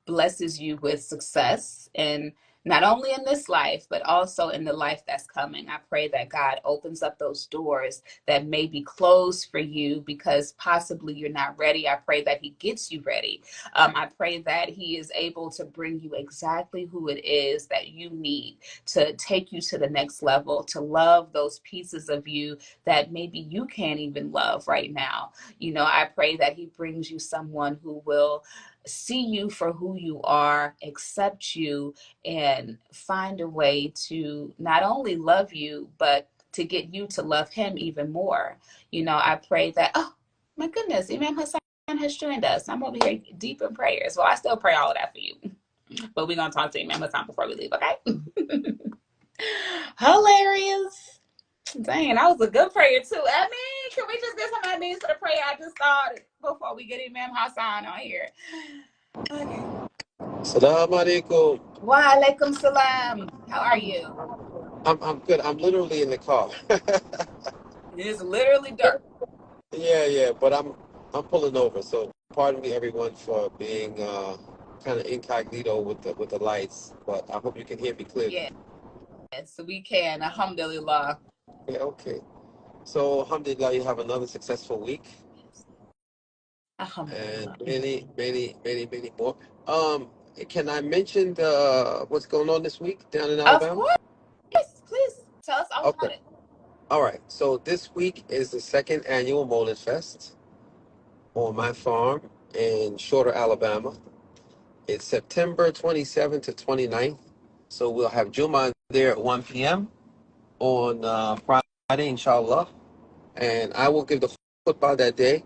blesses you with success, and not only in this life, but also in the life that's coming. I pray that God opens up those doors that may be closed for you because possibly you're not ready. I pray that He gets you ready. I pray that He is able to bring you exactly who it is that you need to take you to the next level, to love those pieces of you that maybe you can't even love right now. I pray that He brings you someone who will see you for who you are, accept you, and find a way to not only love you, but to get you to love him even more. I pray that, oh my goodness, Imam Hassan has joined us. I'm over here deep in prayers. Well, I still pray all of that for you. But we're going to talk to Imam Hassan before we leave, okay? Hilarious. Dang, that was a good prayer too. I mean, can we just get some ideas for the prayer I just started before we get Imam Hassan on here? Okay. Assalamu alaikum. Wa alaikum salam. How are you? I'm good. I'm literally in the car. It is literally dark. Yeah, but I'm pulling over. So pardon me, everyone, for being kind of incognito with the lights. But I hope you can hear me clearly. Yeah, so we can. Alhamdulillah. Okay, okay. So, alhamdulillah, you have another successful week and Alhamdulillah. many more. Um, can I mention what's going on this week down in Of Alabama? course, please tell us all Okay. about it. All right. So this week is the second annual Molded Fest on my farm in Shorter, Alabama. It's September 27th to 29th. So we'll have Juma there at 1 p.m. on Friday, inshallah. And I will give the khutbah that day.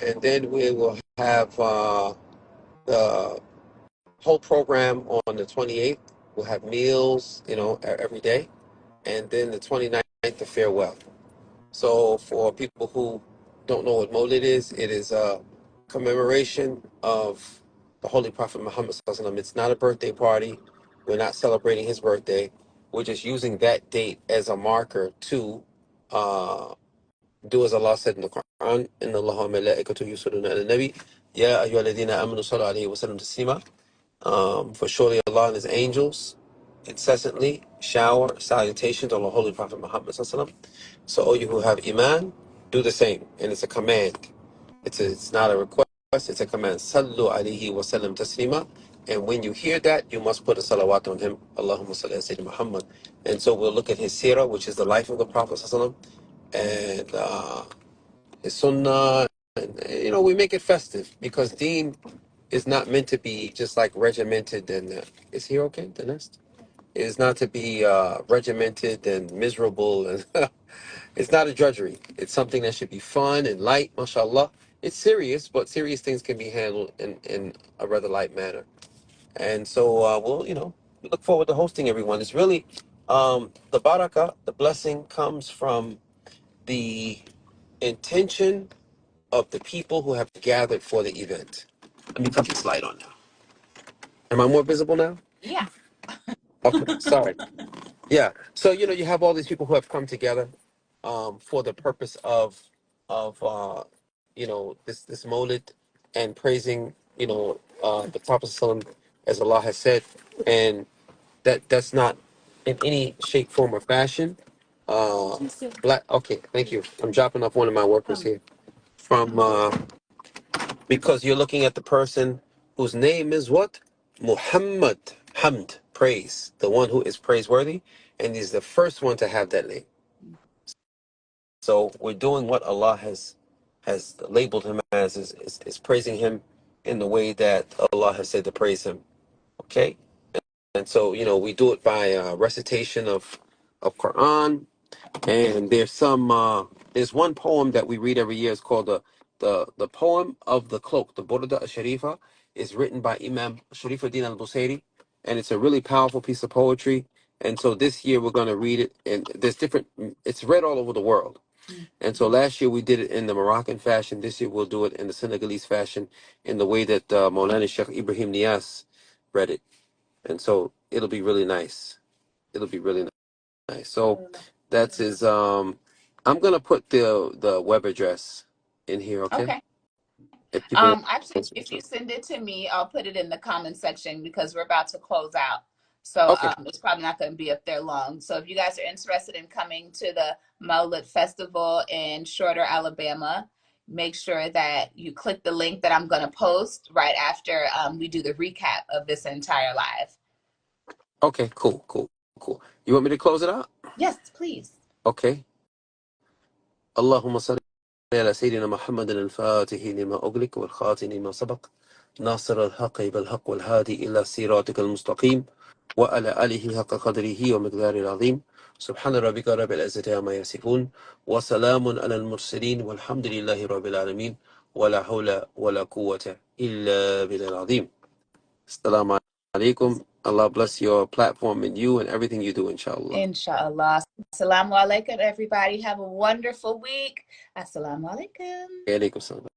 And then we will have the whole program on the 28th. We'll have meals, every day. And then the 29th, the farewell. So for people who don't know what Maulid is, it is a commemoration of the Holy Prophet Muhammad Sallallahu Alaihi Wasallam. It's not a birthday party. We're not celebrating his birthday. We're just using that date as a marker to uh, do as Allah said in the Quran, إِنَّ اللَّهَ وَمَلَائِكَتُهُ يُصَلُّونَ عَلَى النَّبِيِّ يَا أَيُّهَا الَّذِينَ آمَنُوا صَلُّوا عَلَيْهِ وَسَلِّمُوا تَسْلِيمًا. For surely Allah and his angels incessantly shower salutations on the Holy Prophet Muhammad Sallallahu Alaihi Wasallam. So all you who have Iman, do the same. And it's a command. It's not a request, it's a command. Sallu alayhi wa sallam taslima. And when you hear that, you must put a salawat on him. Allahumma salli ala Sayyidina Muhammad. And so we'll look at his seerah, which is the life of the Prophet Sallallahu Alaihi Wasallam, and his sunnah. And, we make it festive because deen is not meant to be just like regimented and is he okay, the nest? It is not to be regimented and miserable and it's not a drudgery. It's something that should be fun and light, mashallah. It's serious, but serious things can be handled in a rather light manner. And so we look forward to hosting everyone. It's really the barakah, the blessing comes from the intention of the people who have gathered for the event. Let me put this light on now. Am I more visible now? Yeah. Okay, sorry. Yeah. So you have all these people who have come together for the purpose of this Molid and praising the Prophet ﷺ, as Allah has said, and that's not in any shape, form, or fashion. Black. Okay, thank you. I'm dropping off one of my workers here from because you're looking at the person whose name is what? Muhammad. Hamd, praise, the one who is praiseworthy, and he's the first one to have that name. So we're doing what Allah has labeled him as, is praising him in the way that Allah has said to praise him. Okay? And so, we do it by recitation of Quran. And there's one poem that we read every year. It's called the poem of the cloak. The Burda al-Sharifa is written by Imam Sharifuddin al-Busayri, and it's a really powerful piece of poetry. And so this year we're going to read it, and it's read all over the world. And so last year we did it in the Moroccan fashion. This year we'll do it in the Senegalese fashion, in the way that Maulana Sheikh Ibrahim Niass read it. And so it'll be really nice. It'll be really nice. So that's his. I'm gonna put the web address in here. Okay. Okay. If people Actually, want. if you send it to me, I'll put it in the comment section because we're about to close out. So Okay. it's probably not going to be up there long. So if you guys are interested in coming to the Maulid Festival in Shorter, Alabama, make sure that you click the link that I'm going to post right after we do the recap of this entire live. Okay. Cool. You want me to close it out? Yes, please. Okay. Allahumma salli على سيدنا محمد الفاتح لما أغلق والخاتم لما سبق ناصر الحق بالحق والهادي إلى صراطك المستقيم وعلى آله حق قدره ومقدار العظيم سبحان ربك رب العزة عما يصفون وسلام على المرسلين والحمد لله رب العالمين ولا حول ولا قوة إلا بالله العظيم. السلام عليكم. Allah bless your platform and you and everything you do, inshallah. Inshallah. Assalamu alaikum, everybody. Have a wonderful week. Assalamu alaikum. Alaikum salam.